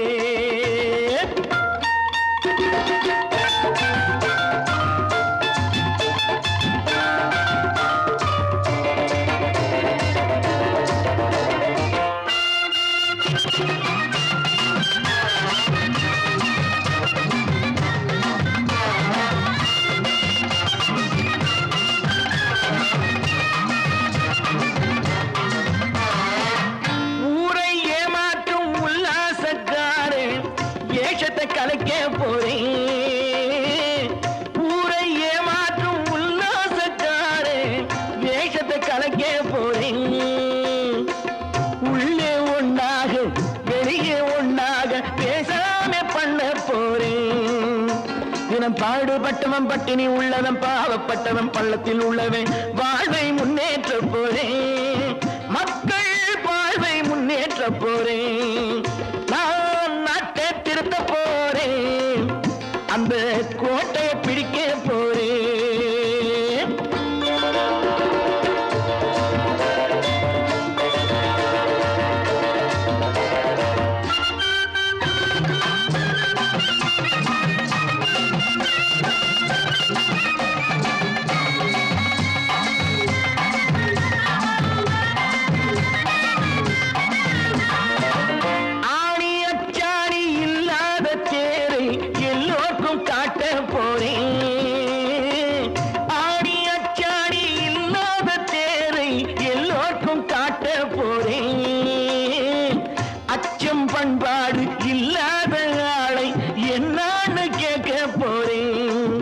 கலைக்க போறேன் ஊரை ஏமாற்றும் உல்லாசக்காரே வேஷத்தை கலைக்க போறேன் உள்ளே ஒன்றாக வெளியே ஒன்றாக பேசாம பண்ண போறேன் தினம் பாடுபட்டவன் பட்டினி உள்ளவன் பாவப்பட்டவன் பள்ளத்தில் உள்ளவன் வாழ்வை முன்னேற்ற போறேன் மக்கள் வாழ்வை முன்னேற்ற போறேன் நான் நாட்டை திருத்த போறேன் அந்த கோட்டையை பிடிக்க போறேன் உருவம் காட்ட போறேன். அச்சம் பண்பாடு இல்லாத ஆளை என்னான்னு கேட்க போறேன்.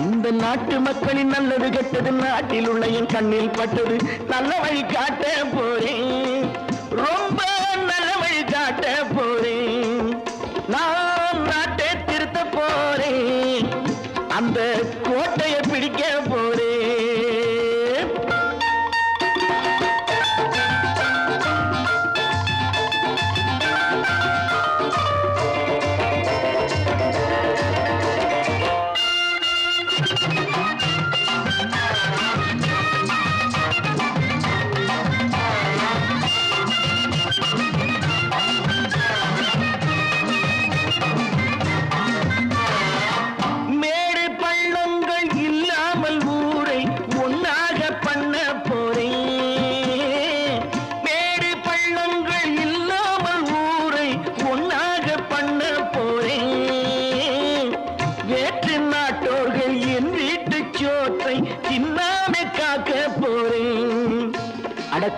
இந்த நாட்டு மக்களின் நல்லது கெட்டது நாட்டில் உள்ள என் கண்ணில் பட்டது. நல்ல வழி காட்ட போறேன், ரொம்ப நல்ல வழி காட்ட போறேன். நான் நாட்டை திருத்த போறேன், அந்த கோட்டையை பிடிக்க போறேன்.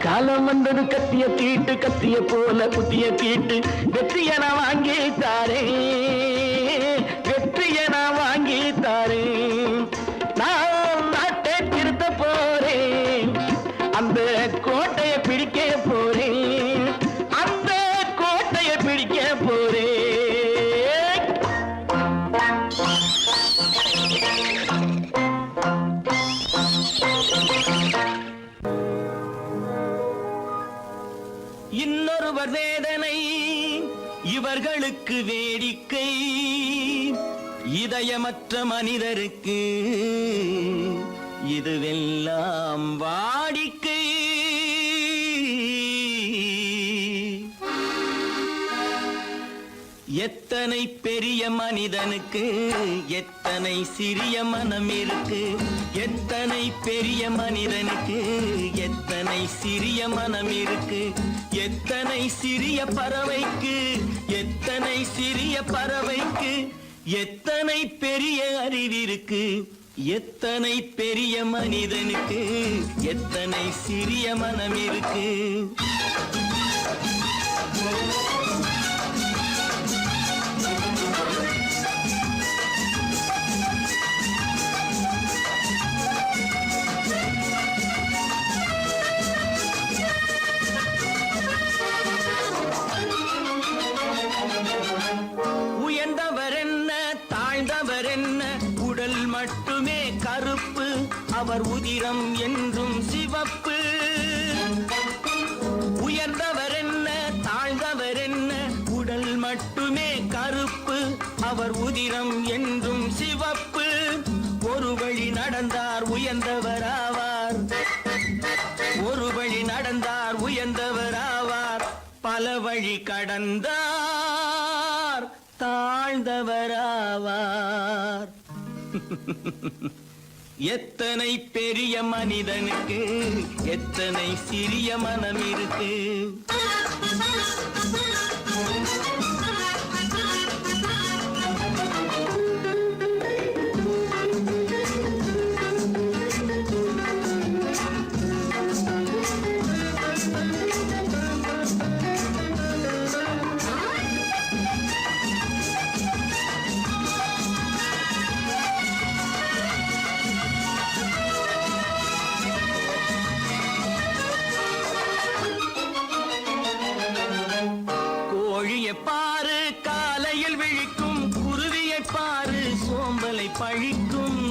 காலம் வந்தது கத்திய தீட்டு, கத்திய போல குத்திய தீட்டு. வெற்றிய நான் வாங்கி தாரேன், வெற்றிய நான் வாங்கி தாரேன். நான் நாட்டை திருத்த போறேன், அந்த கோட்டையை பிடிக்க போறேன், அந்த கோட்டையை பிடிக்க போறேன். இன்னொருவர் வேதனை இவர்களுக்கு வேடிக்கை, இதயமற்ற மனிதருக்கு இதுவெல்லாம் வாடிக்கை. எத்தனை பெரிய மனிதனுக்கு எத்தனை சிறிய மனம் இருக்கு, எத்தனை பெரிய மனிதனுக்கு எத்தனை சிறிய மனம் இருக்கு. எத்தனை சிறிய பறவைக்கு எத்தனை சிறிய பறவைக்கு எத்தனை பெரிய அறிவிருக்கு. எத்தனை பெரிய மனிதனுக்கு எத்தனை சிறிய மனம் இருக்கு. உயர்ந்தவர் என்ன தாழ்ந்தவர் என்ன, உடல் மட்டுமே கருப்பு, அவர் உதிரம் என்றும் சிவப்பு. உயர்ந்தவர் என்ன தாழ்ந்தவர் என்ன, உடல் மட்டுமே கருப்பு, அவர் உதிரம் என்றும் சிவப்பு. ஒரு வழி நடந்தார் உயர்ந்தவர் ஆவார், ஒரு வழி நடந்தார் உயர்ந்தவர் ஆவார். பல வழி கடந்தார் தாழ்ந்தவராவார். எத்தனை பெரிய மனிதனுக்கு எத்தனை சிறிய மனம் இருக்கு. பாரு காலையில் விழிக்கும், குருவியை பாரு சோம்பலை பழிக்கும்.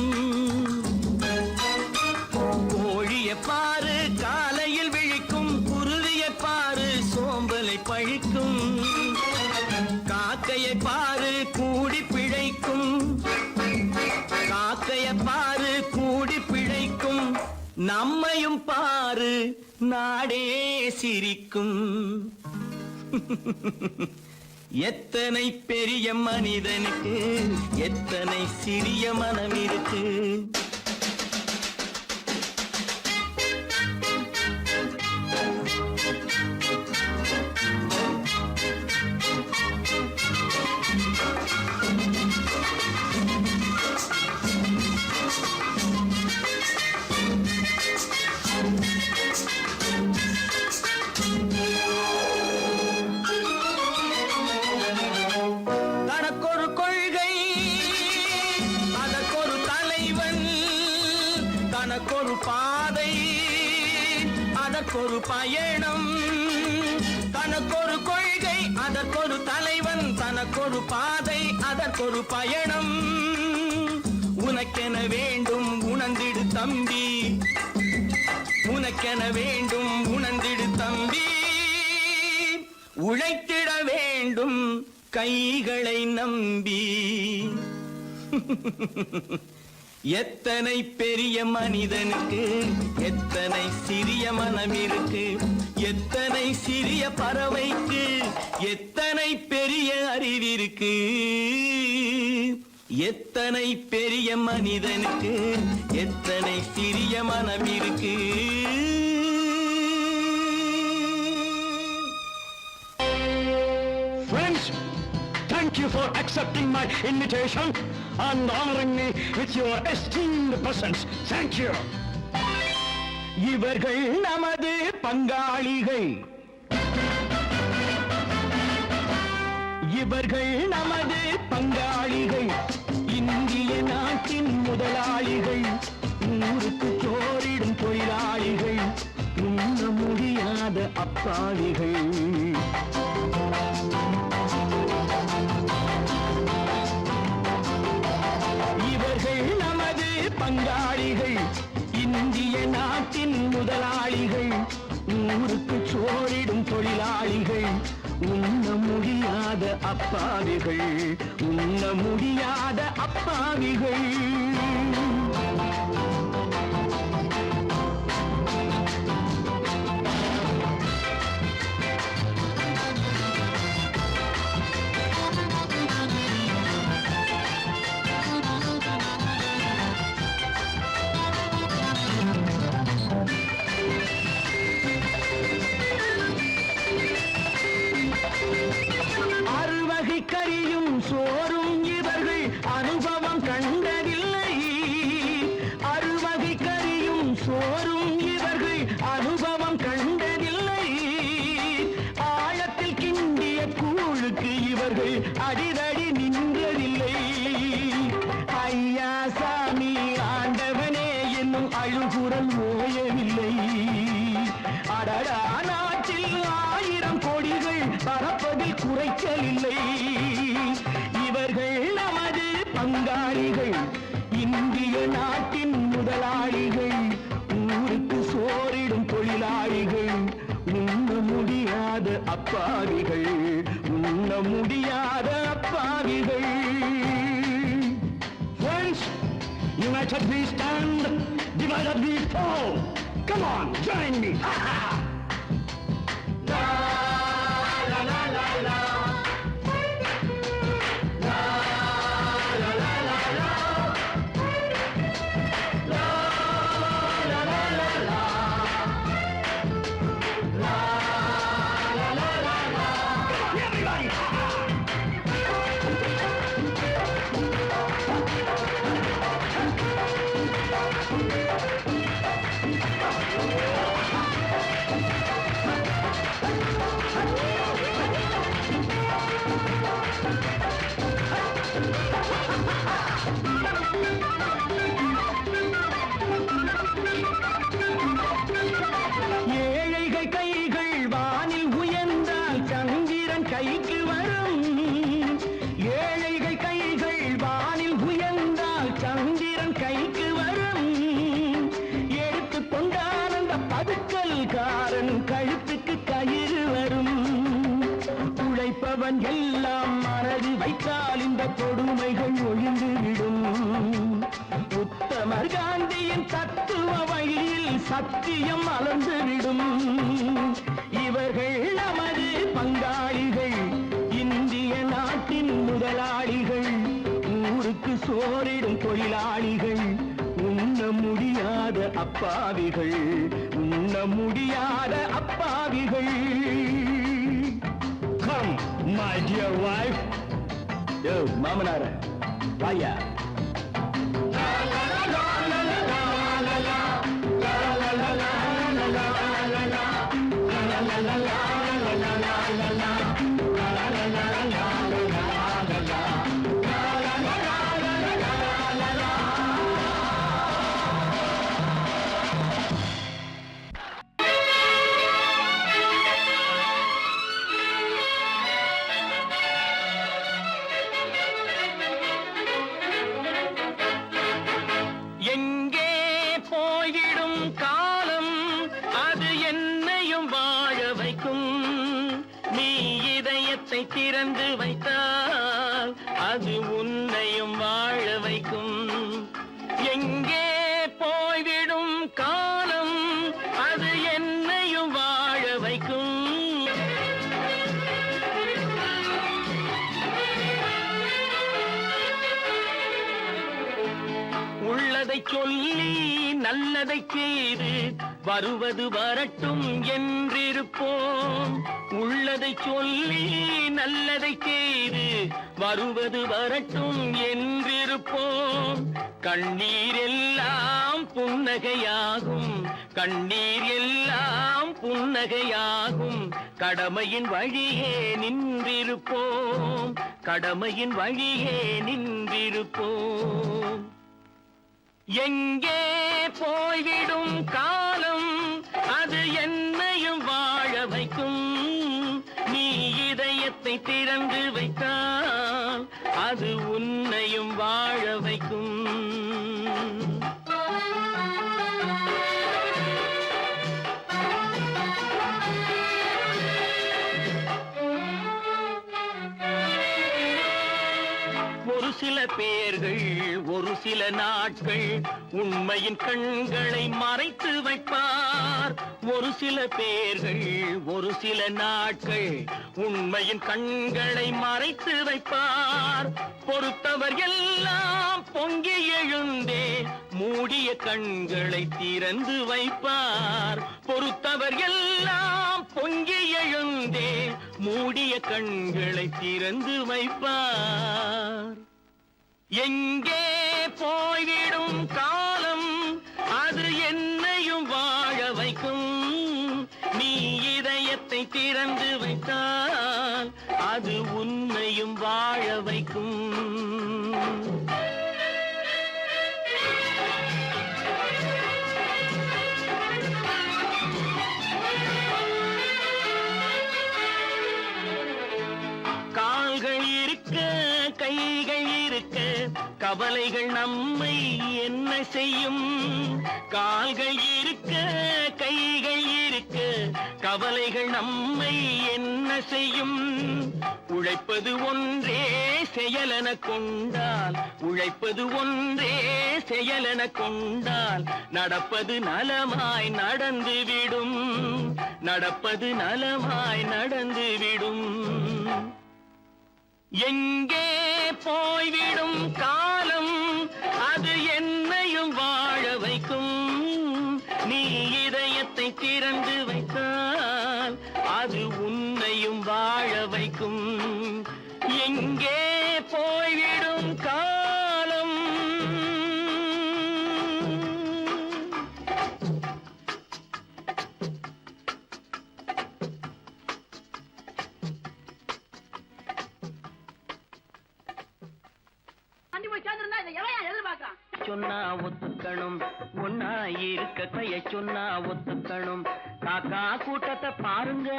கோழியை பாரு காலையில் விழிக்கும், குருவியை பாரு சோம்பலை பழிக்கும். காக்கையை பாரு கூடி பிழைக்கும், காக்கையை பாரு கூடி பிழைக்கும். நம்மையும் பாரு நாடே சிரிக்கும். எத்தனை பெரிய மனிதனுக்கு எத்தனை சிறிய மனம் இருக்கு. அதற்கொரு பயணம், தனக்கொரு கொள்கை அதற்கொரு தலைவன், தனக்கொரு பாதை அதற்கொரு பயணம். உனக்கென வேண்டும் உணர்ந்திடு தம்பி, உனக்கென வேண்டும் உணர்ந்திடு தம்பி. உழைத்திட வேண்டும் கைகளை நம்பி. எத்தனை பெரிய மனிதனுக்கு எத்தனை சிறிய மனம் இருக்கு, எத்தனை சிறிய பறவைக்கு எத்தனை பெரிய அறிவிருக்கு. எத்தனை பெரிய மனிதனுக்கு எத்தனை சிறிய மனம் இருக்கு. Friends, thank you for accepting my invitation and honoring me with your esteemed presence. Thank you. இவர்கள் நமது பங்காளிகள், இவர்கள் நமது பங்காளிகள், இந்திய நாட்டின் முதலாளிகள், ஊருக்கு சோறிடும் தொழிலாளிகள், உண்ண முடியாத அப்பாவிகள். இவர்கள் நமது பங்காளிகள், இந்திய நாட்டின் முதலாளிகள், ஊருக்கு சோறிடும் தொழிலாளிகள், உண்ண முடியாத அப்பாவிகள், உண்ண முடியாத அப்பாவிகள். அறுவகை கறியும் சோறும் இவர்கள் அனுபவம் கண்டதில்லை. அறுவகை கறியும் சோறும் இவர்கள் அனுபவம் கண்டதில்லை. ஆழத்தில் கிண்டிய கூழுக்கு இவர்கள் அடிதடி நின்றதில்லை. ஐயா சாமி ஆண்டவனே என்னும் அழுகுரல் ஓயவில்லை. அடடா நாட்டில் 1000 கோடிகள் பறப்பதில் குறைச்சலில்லை. இவர்கள் நமது பங்காளிகள், இந்திய நாட்டின் முதலாளிகள், ஊருக்கு சோறிடும் தொழிலாளிகள், உண்ண முடியாத அப்பாவிகள், உண்ண முடியாத அப்பாவிகள். Friends, united we stand, divided we fall. Come on, join me. Ha ha! ஏழைகள் கைகள் வானில் உயர்ந்தால் சந்திரன் கைக்கு வரும். ஏழைகள் கைகள் வானில் உயர்ந்தால் சந்திரன் கைக்கு வரும். எடுத்துக் கொண்டால் அந்த பதுக்கல்காரன் கழுத்துக்கு கயிறு வரும். உழைப்பவன் எல்லாம் மனது வைத்தால் இந்த கொடுமைகள் ஒழிந்துவிடும். உத்தமர் காந்தியின் தத்துவ வழியில் சத்தியம் மலர்ந்துவிடும். இவர்கள் நமது பங்காளிகள், இந்திய நாட்டின் முதலாளிகள், ஊருக்கு சோறிடும் தொழிலாளிகள், உண்ண முடியாத அப்பாவிகள், உண்ண முடியாத அப்பாவிகள். Come, my dear wife. யோ மாமனார வாயா. இதயத்தை திறந்து வைத்தால் அது உன்னையும் வாழ வைக்கும். எங்கே போய்விடும் காலம் அது என்னையும் வாழ வைக்கும். உள்ளதை சொல்லி நல்லதை செய்து வருவது வரட்டும் என்றிருப்போம். உள்ளதை சொல்லி நல்லதை செய்து வருவது வரட்டும் என்றிருப்போம். கண்ணீர் எல்லாம் புன்னகையாகும், கண்ணீர் எல்லாம் புன்னகையாகும். கடமையின் வழியே நின்றிருப்போம், கடமையின் வழியே நின்றிருப்போம். எங்கே போய்விடும் காலம் அது என்னையும் வாழ வைக்கும். நீ இதயத்தை திறந்து வைத்தால் அது உன்னையும் வாழ வைக்கும். ஒரு சில பேர்கள் ஒரு சில நாட்கள் உண்மையின் கண்களை மறைத்து வைப்பார். ஒரு சில பேர்கள் ஒரு சில நாட்கள் உண்மையின் கண்களை மறைத்து வைப்பார். பொறுத்தவர் எல்லாம் பொங்கி எழுந்தே மூடிய கண்களை திறந்து வைப்பார். பொறுத்தவர் எல்லாம் பொங்கி எழுந்தே மூடிய கண்களை திறந்து வைப்பார். எங்கே போய்விடும் காலம் அது என்னையும் வாழ வைக்கும். நீ இதயத்தை திறந்து வைத்தால் அது உன்னையும் வாழ வைக்கும். கால்கள் இருக்க கைகள் இருக்க கவலைகள் நம்மை என்ன செய்யும். கால்கள் இருக்க கைகள் இருக்க கவலைகள் நம்மை என்ன செய்யும். உழைப்பது ஒன்றே செயலென கொண்டால், உழைப்பது ஒன்றே செயலென கொண்டால் நடப்பது நலமாய் நடந்துவிடும், நடப்பது நலமாய் நடந்துவிடும். எங்கே போய்விடும் காலம் அது என்னையும் வாழ வைக்கும். நீ இதயத்தை திறந்து வைத்தால் அது உன்னையும் வாழ வைக்கும். எங்கே போய்விடும் காலம். சொன்னா ஒத்துக்கணும், ஒன்னா இருக்க கைய சொன்னா ஒத்துக்கணும். காக்கா கூட்டத்தை பாருங்க,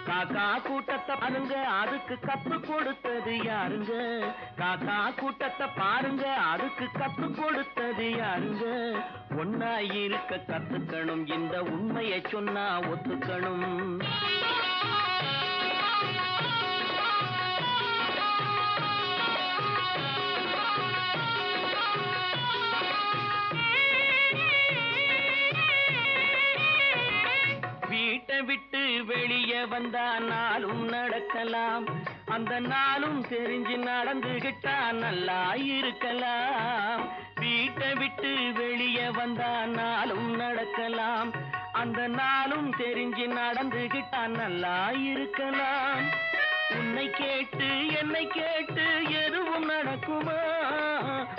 காக்கா கூட்டத்தை பாருங்க, அதுக்கு கத்து கொடுத்தது யாருங்க. காக்கா கூட்டத்தை பாருங்க, அதுக்கு கத்து கொடுத்தது யாருங்க. ஒன்னா இருக்க கத்துக்கணும், இந்த உண்மையை சொன்னா ஒத்துக்கணும். வீட்டை விட்டு வெளியே வந்தா நாளும் நடக்கலாம், அந்த நாளும் தெரிஞ்சு நடந்துகிட்டா நல்லா இருக்கலாம். வீட்டை விட்டு வெளியே வந்தா நாளும் நடக்கலாம், அந்த நாளும் தெரிஞ்சு நடந்துகிட்டா நல்லா இருக்கலாம். உன்னை கேட்டு என்னை கேட்டு எதுவும் நடக்குமா,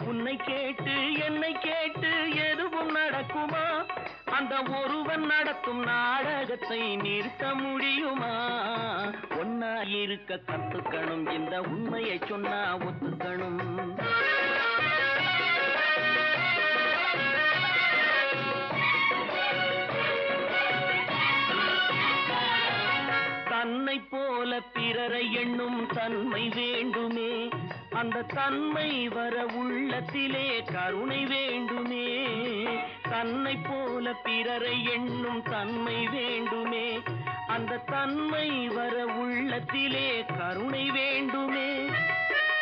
உன்னை கேட்டு என்னை கேட்டு எதுவும் நடக்குமா. அந்த ஒருவன் நடத்தும் நாடகத்தை நிறுத்த முடியுமா. ஒன்னா இருக்க கத்துக்கணும், இந்த உண்மையை சொன்னா ஒத்துக்கணும். தன்னை போல பிறரை எண்ணும் தன்மை வேண்டுமே, அந்த தன்மை வர உள்ளத்திலே கருணை வேண்டுமே. தன்னை போல பிறரை எண்ணும் தன்மை வேண்டுமே, அந்த தன்மை வர உள்ளத்திலே கருணை வேண்டுமே.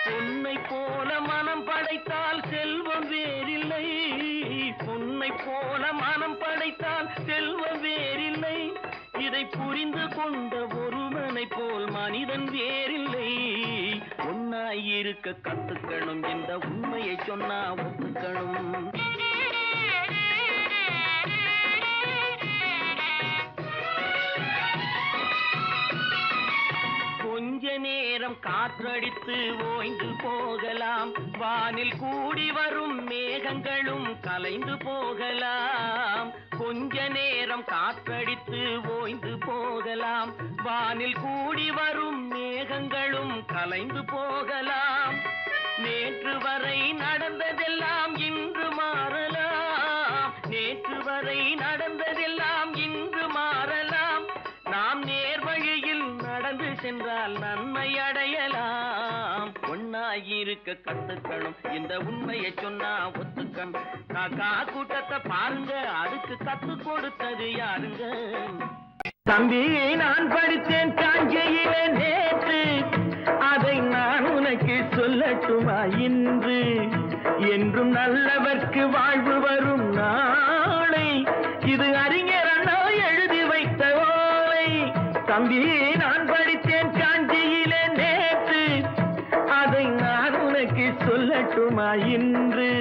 பொன்னை போல மனம் படைத்தால் செல்வம் வேறில்லை, பொன்னை போல மனம் படைத்தால் செல்வம் வேறில்லை. இதை புரிந்து கொண்ட ஒருவனை போல் மனிதன் வேறில்லை. ஒன்னாயிருக்க கத்துக்கணும், இந்த உண்மையை சொன்னா ஒத்துக்கணும். கொஞ்ச நேரம் காற்றடித்து ஓய்ந்து போகலாம், வானில் கூடி வரும் மேகங்களும் கலைந்து போகலாம். கொஞ்ச நேரம் காற்றடித்து ஓய்ந்து போகலாம், வானில் கூடி வரும் மேகங்களும் கலைந்து போகலாம். நேற்று வரை நடந்ததெல்லாம் இன்று மாறலாம், நேற்று வரை நடந்ததெல்லாம் இன்று மாறலாம். நாம் நேர்வழியில் நடந்து சென்றால் நன்மை அடையலாம். ஒன்னாயிருக்க கத்துக்கணும், இந்த உண்மையை சொன்னா ஒத்துக்கணும். காக்கா கூட்டத்தை பாருங்க, அதுக்கு கத்து கொடுத்தது யாருங்க? தம்பி, நான் படித்தேன் காஞ்சியிலே நேற்று, அதை நான் உனக்கு சொல்லட்டுமா இன்று? என்றும் நல்லவர்க்கு வாழ்வு வரும் நாளை, இது அறிஞர் அண்ணா எழுதி வைத்த ஓலை. தம்பி, நான் படித்தேன் காஞ்சியிலே நேற்று, அதை நான் உனக்கு சொல்லட்டுமா இன்று?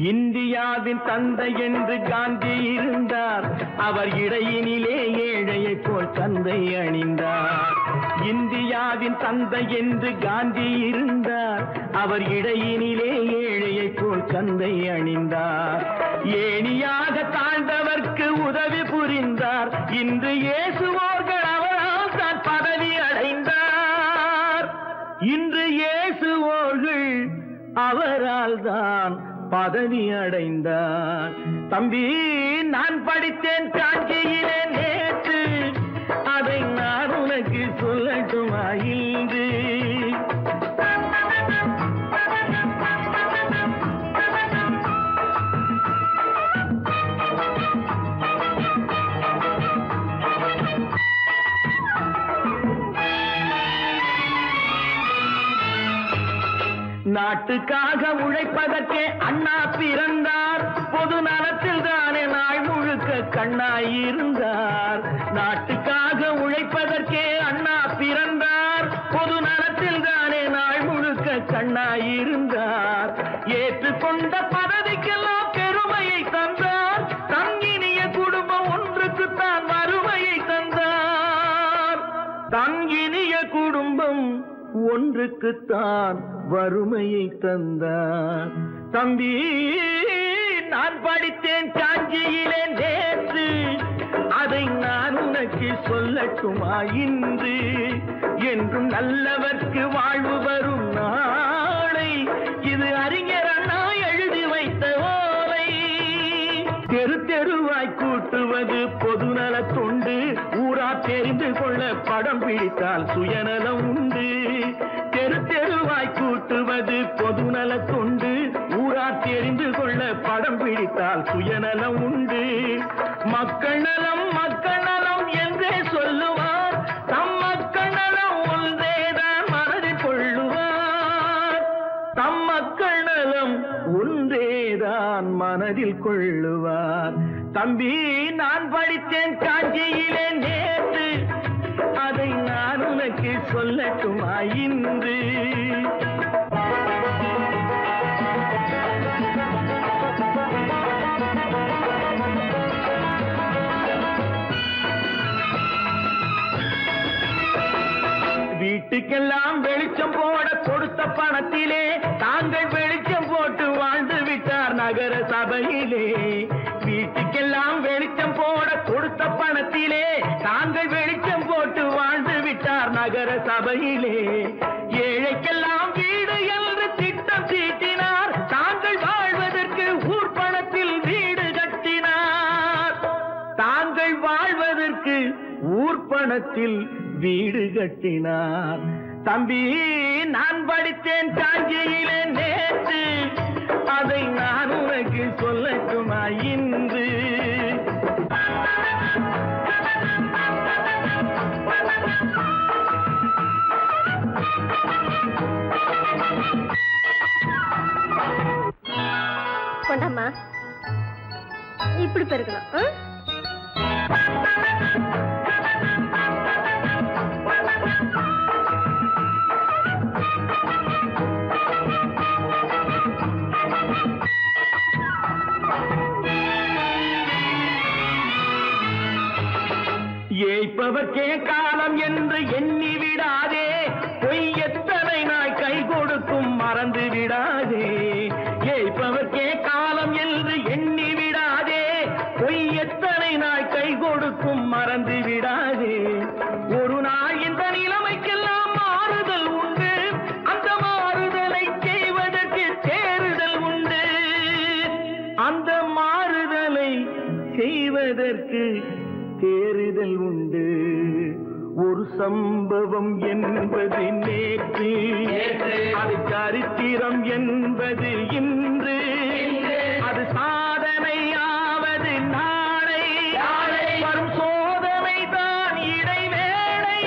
இந்தியாவின் தந்தை என்று காந்தி இருந்தார், அவர் இடையினிலே ஏழையை போல் தந்தை அணிந்தார். இந்தியாவின் தந்தை என்று காந்தி இருந்தார், அவர் இடையினிலே ஏழையை போல் தந்தை அணிந்தார். ஏணியாக தாழ்ந்தவர்க்கு உதவி புரிந்தார், இன்று இயேசுவோர்கள் அவரால் தான் பதவி அடைந்தார். இன்று இயேசுவோர்கள் அவரால் தான் பதவி அடைந்தார். தம்பி, நான் படித்தேன் காஞ்சியிலே நேற்று, அதை நான் உனக்கு சொல்லட்டுமா இன்று? நாட்டுக்காக உழைப்பதற்கே அண்ணா பிறந்தார், பொது நலத்தில் தானே நாள் முழுக்க கண்ணாயிருந்தார். நாட்டுக்காக உழைப்பதற்கே அண்ணா பிறந்தார், பொது நலத்தில் தானே நாள் முழுக்க கண்ணாயிருந்தார். ஏற்றுக்கொண்ட பதவிக்கெல்லாம் பெருமையை தந்தார், தங்கினிய குடும்பம் ஒன்றுக்குத்தான் வறுமையை தந்தார். தங்கினிய குடும்பம் ஒன்றுக்குத்தான் வறுமையை தந்தார். தம்பி, நான் படித்தேன் காஞ்சியிலே நேற்று, அதை நான் உனக்கு சொல்லட்டுமா இன்று? என்றும் நல்லவர்க்கு வாழ்வு வரும் நாளை, இது அறிஞர் அண்ணா எழுதி வைத்த ஓலை. தெரு தெருவாய் கூட்டுவது பொதுநல தொண்டு, ஊரா தெரிந்து கொள்ள படம் பிடித்தால் சுயநலம் உண்டு. தெரு தெருவாய் கூட்டுவது பொதுநல தொண்டு, ஊரா தெரிந்து கொள்ள படம் பிடித்தால் சுயநலம் உண்டு. மக்கள் நலம் மக்கள் நலம் என்றே சொல்லுவார், தம் மக்கள் நலம் ஒன்றேதான் மனதில் கொள்ளுவார். தம் மக்கள் நலம் ஒன்றேதான் மனதில் கொள்ளுவார். தம்பி, நான் படித்தேன் காஞ்சியிலே நேற்று, அதை நான் உனக்கு சொல்லட்டுமா இன்று? வீட்டுக்கெல்லாம் வெளிச்சம் போட கொடுத்த பணத்திலே தாங்கள் வெளிச்சம் போட்டு வாழ்ந்து விட்டார் நகர சபையிலே. வீட்டுக்கெல்லாம் வெளிச்சம் போட கொடுத்த பணத்திலே தாங்கள் வெளிச்சம் போட்டு வாழ்ந்து விட்டார் நகர சபையிலே. ஏழைக்கெல்லாம் வீடு என்று திட்டம் தீட்டினார், தாங்கள் வாழ்வதற்கு ஊர் பணத்தில் வீடு கட்டினார். தாங்கள் வாழ்வதற்கு ஊர் பணத்தில் வீடு கட்டினார். தம்பி, நான் படித்தேன் காஞ்சியிலே நேற்று, அதை நான் உனக்கு சொல்லட்டுமா இன்று? பெருக்கணும். ஏய்ப்பவர்க்கே காலம் என்று எண்ணி விடாதே, பொய் எத்தனை நாய் கை கொடுக்கும் மறந்து விடாதே. ஏய்ப்பவர்க்கே காலம் என்று எண்ணி விடாதே, பொய் எத்தனை நாய் கை கொடுக்கும் மறந்து விடாதே. ஒரு நாள் இந்த நிலைமைக்கெல்லாம் மாறுதல் உண்டு, அந்த மாறுதலை செய்வதற்கு தேறுதல் உண்டு. அந்த மாறுதலை செய்வதற்கு தேறுதல் உண்டு. ஒரு சம்பவம் என்பது நேற்று, அது சரித்திரம் என்பது இன்று, அது சாதனையாவது நாளை, வரும் சோதனை தான் இடைவேளை.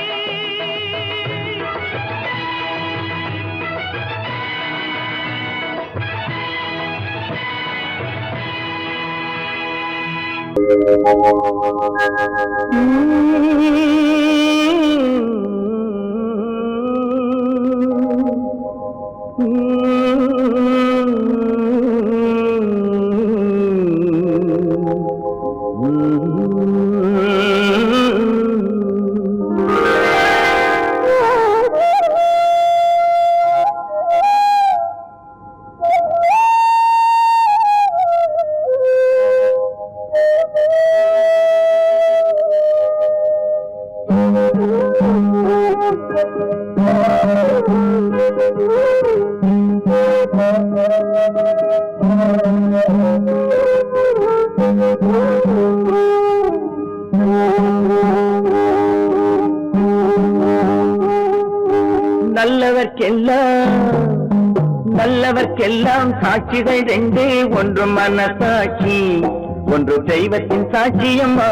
நல்லவர்க்கெல்லாம் சாட்சிகள் ரெண்டு, ஒன்று மனசாட்சி, ஒன்று தெய்வத்தின் சாட்சியம்மா.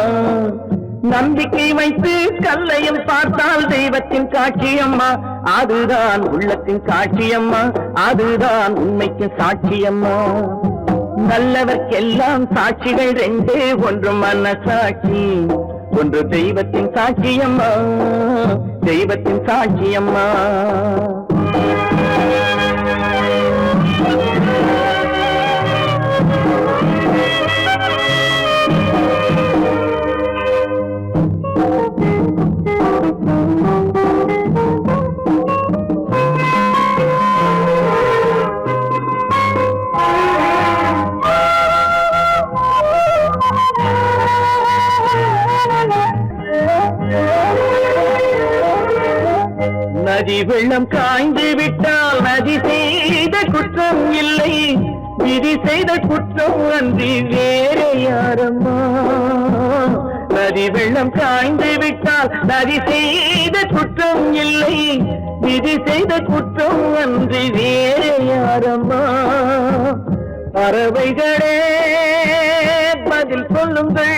நம்பிக்கை வைத்து கல்லையும் பார்த்தால் தெய்வத்தின் காட்சியம்மா, அதுதான் உள்ளத்தின் காட்சியம்மா, அதுதான் உண்மைக்கு சாட்சியம்மா. நல்லவர்க்கெல்லாம் சாட்சிகள் ரெண்டு, ஒன்று மனசாட்சி, ஒன்று தெய்வத்தின் சாட்சியம்மா, தெய்வத்தின் சாட்சியம்மா. நதி வெள்ளம் காய்ந்து விட்டால் நதி செய்த குற்றம் இல்லை, விதி செய்த குற்றம் அன்றி வேறு யாரம்மா. நதி வெள்ளம் காய்ந்து விட்டால் நதி செய்த குற்றம் இல்லை, விதி செய்த குற்றம் அன்றி வேறு யாரம்மா. பறவைகளே பதில் சொல்லுங்கள்,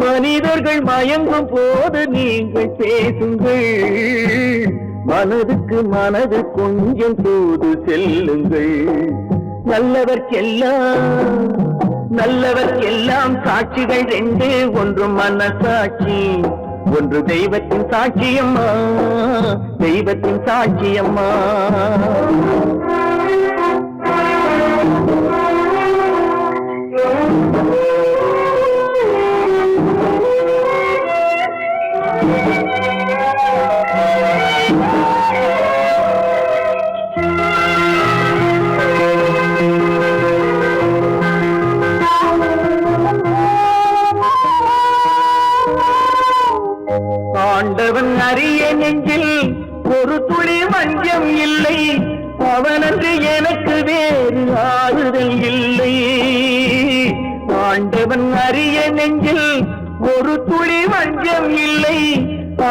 மனிதர்கள் மயங்கும் போது நீங்கள் பேசுங்கள், மனதுக்கு மனது கொஞ்சம் தூது செல்லுங்கள். நல்லவர்க்கெல்லாம் சாட்சிகள் ரெண்டு, ஒன்று மனசாட்சி, ஒன்று தெய்வத்தின் சாட்சியம்மா, தெய்வத்தின் சாட்சியம்மா. ஆண்டவன் அறிய நெஞ்சில் ஒரு துளி வஞ்சம் இல்லை, அவனன்று எனக்கு வேறு ஆறுதல் இல்லை. ஆண்டவன் அறிய நெஞ்சில் ஒரு துளி வஞ்சம் இல்லை,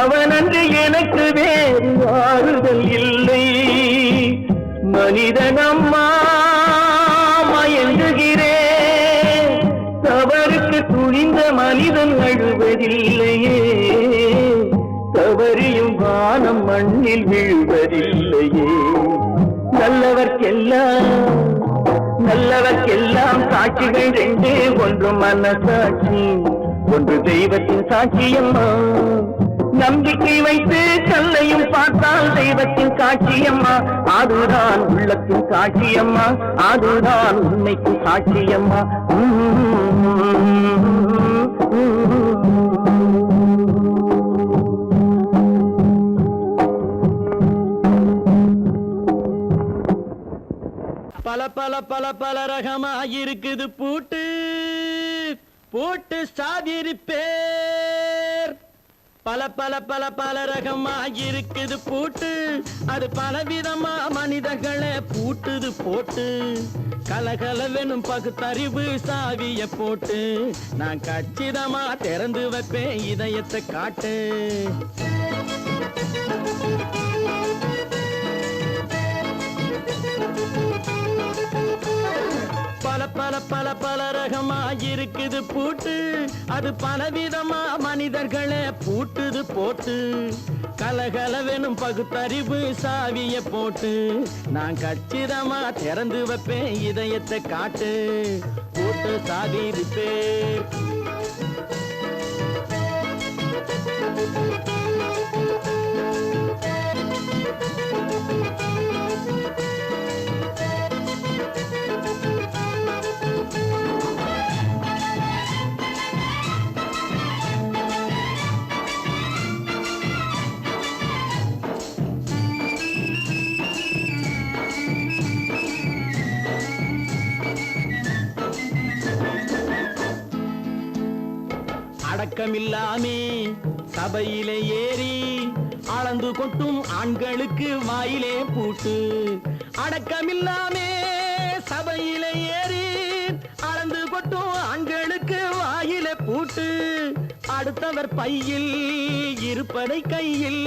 அவனன்று எனக்கு வேறு ஆறுதல் இல்லை. மனிதனம்மா மயங்குகிறேன், தவறுக்கு துணிந்த மனிதன் அழுவதில்லையே, தவறியும் வானம் மண்ணில் வீழ்வதில்லையே. நல்லவர்க்கெல்லாம் சாட்சிகள் ரெண்டு, ஒன்று மனசாட்சி, ஒன்று தெய்வத்தின் சாட்சியம்மா. நம்பிக்கை வைத்து கல்லையும் பார்த்தால் தெய்வத்தின் சாட்சியம்மா. அதுதான் உள்ளத்தின் சாட்சியம்மா, அதுதான் உண்மைக்கு சாட்சியம்மா. பல பல பல பல ரகமா இருக்குது பூட்டு பூட்டு சாதிரி பேர். பல பல பல பல ரகமா இருக்குது பூட்டு, அது பலவிதமா மனிதர்களை பூட்டுது போட்டு. கலகலவெனும் பகுத்தறிவு சாவிய போட்டு, நான் கச்சிதமா திறந்து வைப்பேன் இதயத்தை காட்டு. பல பல பல பல ரகமா இருக்குது பூட்டு, அது பலவிதமா மனிதர்களை பூட்டுது போட்டு. கலகலவெனும் பகுத்தறிவு சாவிய போட்டு, நான் கச்சிதமா திறந்து வைப்பேன் இதயத்தை காட்டு. பூட்டு சாதிரி பேர். அடக்கமில்லாமே சபையிலே ஏறி அளந்து கொட்டும் ஆண்களுக்கு வாயிலே பூட்டு. அடக்கமில்லாமே சபையிலே ஏறி அளந்து கொட்டும் ஆண்களுக்கு வாயிலே பூட்டு. அடுத்தவர் பையில் இருப்பதை கையில்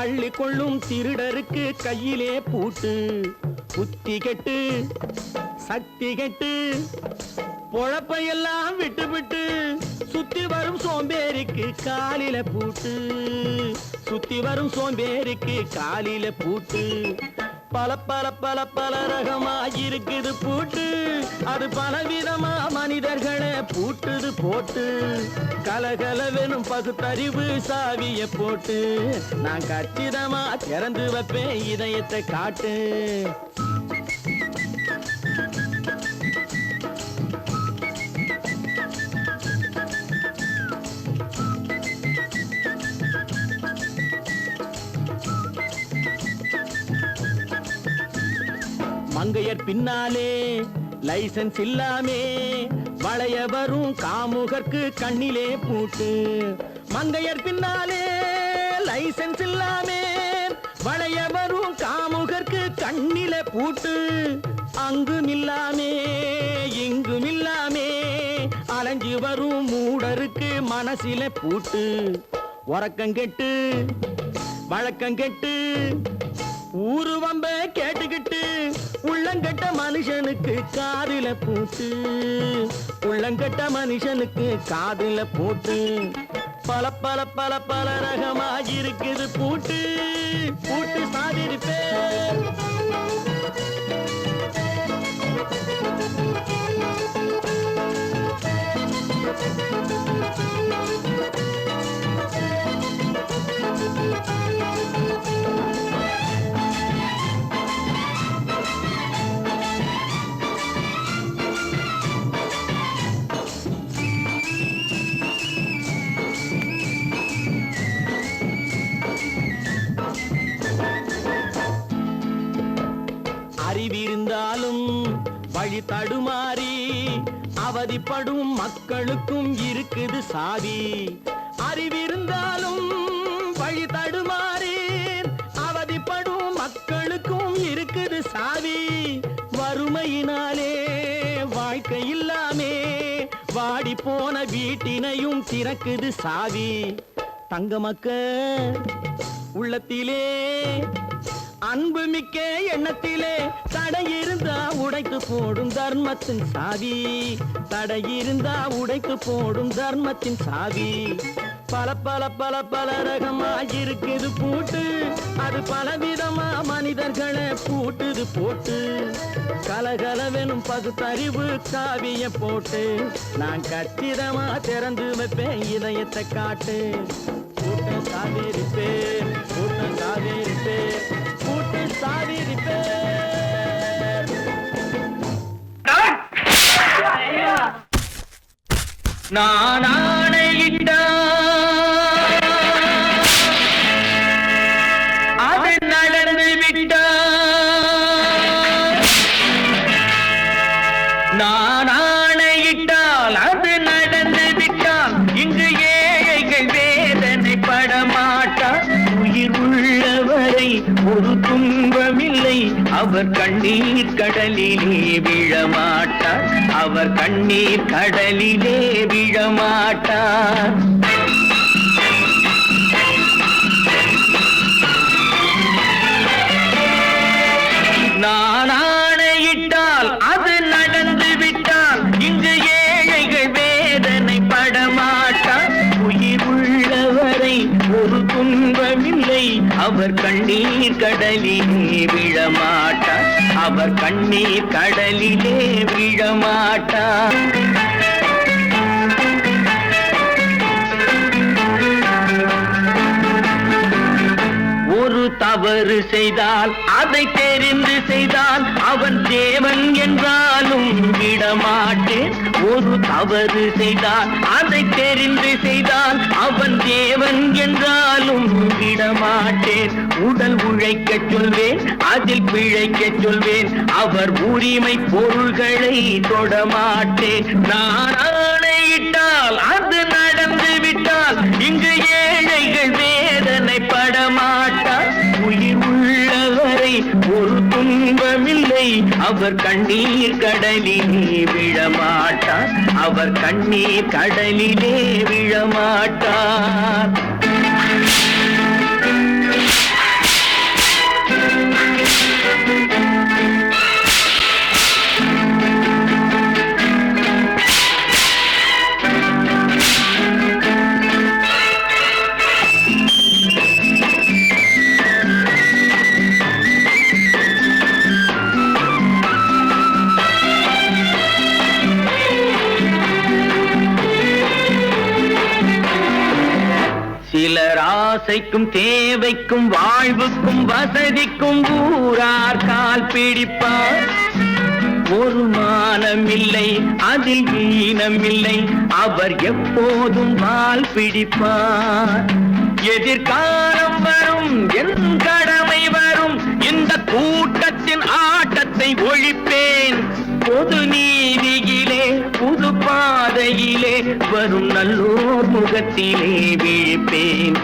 அள்ளி கொள்ளும் திருடருக்கு கையிலே பூட்டு. புத்தி கெட்டு சக்தி கெட்டு பொழப்பையெல்லாம் விட்டு விட்டு சுத்தி வரும் சோம்பேறிக்கு காலில பூட்டு. சுத்தி வரும் சோம்பேறிக்கு காலில பூட்டு. பல பல பல பல ரகமா இருக்குது பூட்டு, அது பலவிதமா மனிதர்களை பூட்டுது போட்டு. கலகலவெனும் பகுத்தறிவு சாவிய போட்டு, நான் கச்சிதமா திறந்து வைப்பேன் இதயத்தை காட்டு. மங்கையர் பின்னாலே லைசன்ஸ் இல்லாமே வளைய வரும் காமுகர்க்கு கண்ணிலே பூட்டு. மங்கையர் பின்னாலே லைசன்ஸ் இல்லாமே வளைய வரும் காமுகர்க்கு கண்ணிலே பூட்டு. அங்கும் இல்லாமே இங்கும் இல்லாமே அலைஞ்சு வரும் மூடருக்கு மனசிலே பூட்டு. உறக்கங்கெட்டு வழக்கங்கெட்டு ஊரு வம்ப கேட்டுக்கிட்டு உள்ளங்கட்ட மனுஷனுக்கு காதில பூட்டு. உள்ளங்கட்ட மனுஷனுக்கு காதில பூட்டு. பல பல பல பல ரகமா இருக்குது பூட்டு. பூட்டு சாதிரி பேர். அறிவிருந்தாலும் வழி தடுமாறி அவதிப்படும் மக்களுக்கும் இருக்குது சாவி. அறிவிருந்தாலும் வழி தடுமாறி அவதிப்படும் மக்களுக்கும் இருக்குது சாவி. வறுமையினாலே வாழ்க்கை இல்லாமே வாடி போன வீட்டினையும் திறக்குது சாவி. தங்க மக்க உள்ளத்திலே அன்பு மிக்க எண்ணத்திலே தடை இருந்தா உடைத்து போடும் தர்மத்தின் சாவி, தடை இருந்தா உடைத்து போடும் தர்மத்தின் சாவி. பல பல பல பல ரகமா இருக்குது பூட்டு, அது பலவிதமா மனிதர்களை பூட்டுது போட்டு. கலகலவெனும் பகுத்தறிவு காவிய போட்டு நான் கச்சிதமா திறந்து வைப்பேன் இதயத்தை காட்டு. கூட்டம் சாவேரி பேர், கூட்டம் சாவேரி பேர், கூட்டு சாவேரி பேர். நான் ஆணையிட்ட அது நடந்து விட்ட. நான் ஆணையிட்டால் அது நடந்து விட்டால் இங்கு ஏழைகள் வேதனை படமாட்டார். உயிர் உள்ளவரை ஒரு துன்பமில்லை, அவர் கண்ணீர் கடலிலே விழமாட்டார், அவர் கண்ணீர் கடலிலே விழமாட்டார். நான் ஆணையிட்டால் அது நடந்து விட்டால் இங்கு ஏழைகள் வேதனை படமாட்டார். உயிர் உள்ளவரை ஒரு துன்பமில்லை, அவர் கண்ணீர் கடலிலே விழமாட்டார், அவர் கண்ணீர் கடலிலே விழமாட்டார். ஒரு தவறு செய்தால் அதை தெரிந்து செய்தால் அவன் தேவன் என்றாலும் விடமாட்டேன். ஒரு தவறு செய்தால் அதை தெரிந்து செய்தால் அவன் தேவன் என்றாலும் விடமாட்டேன். உடல் உழைக்க சொல்வேன், அதில் பிழைக்க சொல்வேன், அவர் உரிமை பொருள்களை தொடமாட்டேன். நான் ஆணையிட்டால் அது நடந்து விட்டால் இங்கு ஏழைகள் வேதனை படமாட்டார். உயிர் உள்ளவரை ஒரு துன்பமில்லை, அவர் கண்ணீர் கடலிலே விழமாட்டார், அவர் கண்ணீர் கடலிலே விழமாட்டார். சிலர் ஆசைக்கும் தேவைக்கும் வாழ்வுக்கும் வசதிக்கும் ஊரார் கால் பிடிப்பார். ஒரு மானமில்லை, அதில் ஈனமில்லை, அவர் எப்போதும் வால் பிடிப்பார். எதிர்காலம் வரும், என் கடமை வரும், இந்த கூட்டத்தின் ஆட்டத்தை ஒழிப்பேன். பொது நீதியிலே புது பாதையிலே வரும் நல்லோர் முகத்திலே விழிப்பேன்,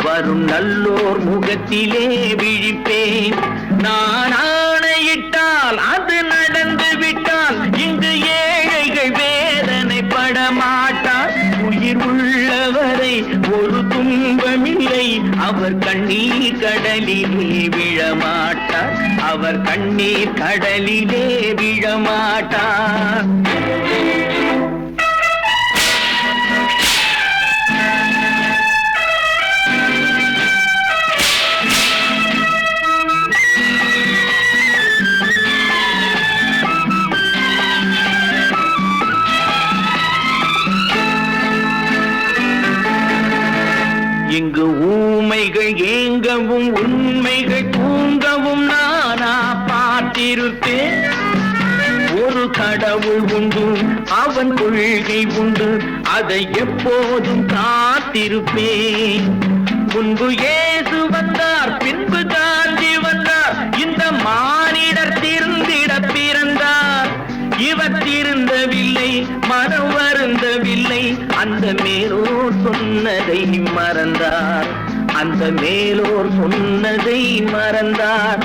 வரும் நல்லோர் முகத்திலே விழிப்பேன். நான் ஆணையிட்டால் அது நடந்து விட்டால் இங்கு ஏழைகள் வேதனை படமாட்டார். உயிர் உள்ளவரை ஒரு துன்பமில்லை, அவர் கண்ணீர் கடலிலே விழமாட்டார், அவர் கண்ணீர் கடலிலே விழமாட்டார். இங்கு ஊமைகள் ஏங்கவும் உண்மைகள் தூங்கவும் நானா பார்த்திருப்பேன். ஒரு கடவுள் உண்டு, அவன் கொள்கை உண்டு, அதை எப்போதும் காத்திருப்பேன். முன்பு இயேசு வந்தார், பின்பு காந்தி வந்தார், இந்த மானிடர் திருந்திட பிறந்தார். இவர் திருந்தவில்லை, மனம் வருந்தவில்லை, அந்த மேலோர் சொன்னதை மறந்தார், அந்த மேலோர் சொன்னதை மறந்தார்.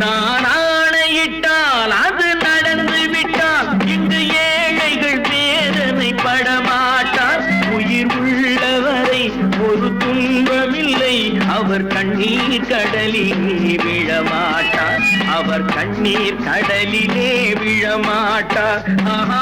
நான் ஆணையிட்டால் அது நடந்து விட்டால் இங்கு ஏழைகள் வேதனை படமாட்டார். உயிர் உள்ளவரை ஒரு துன்பமில்லை, அவர் அவர் கண்ணீர் கடலிலே விழமாட்டார், அவர் கண்ணீர் கடலிலே விழமாட்டார். ஆஹா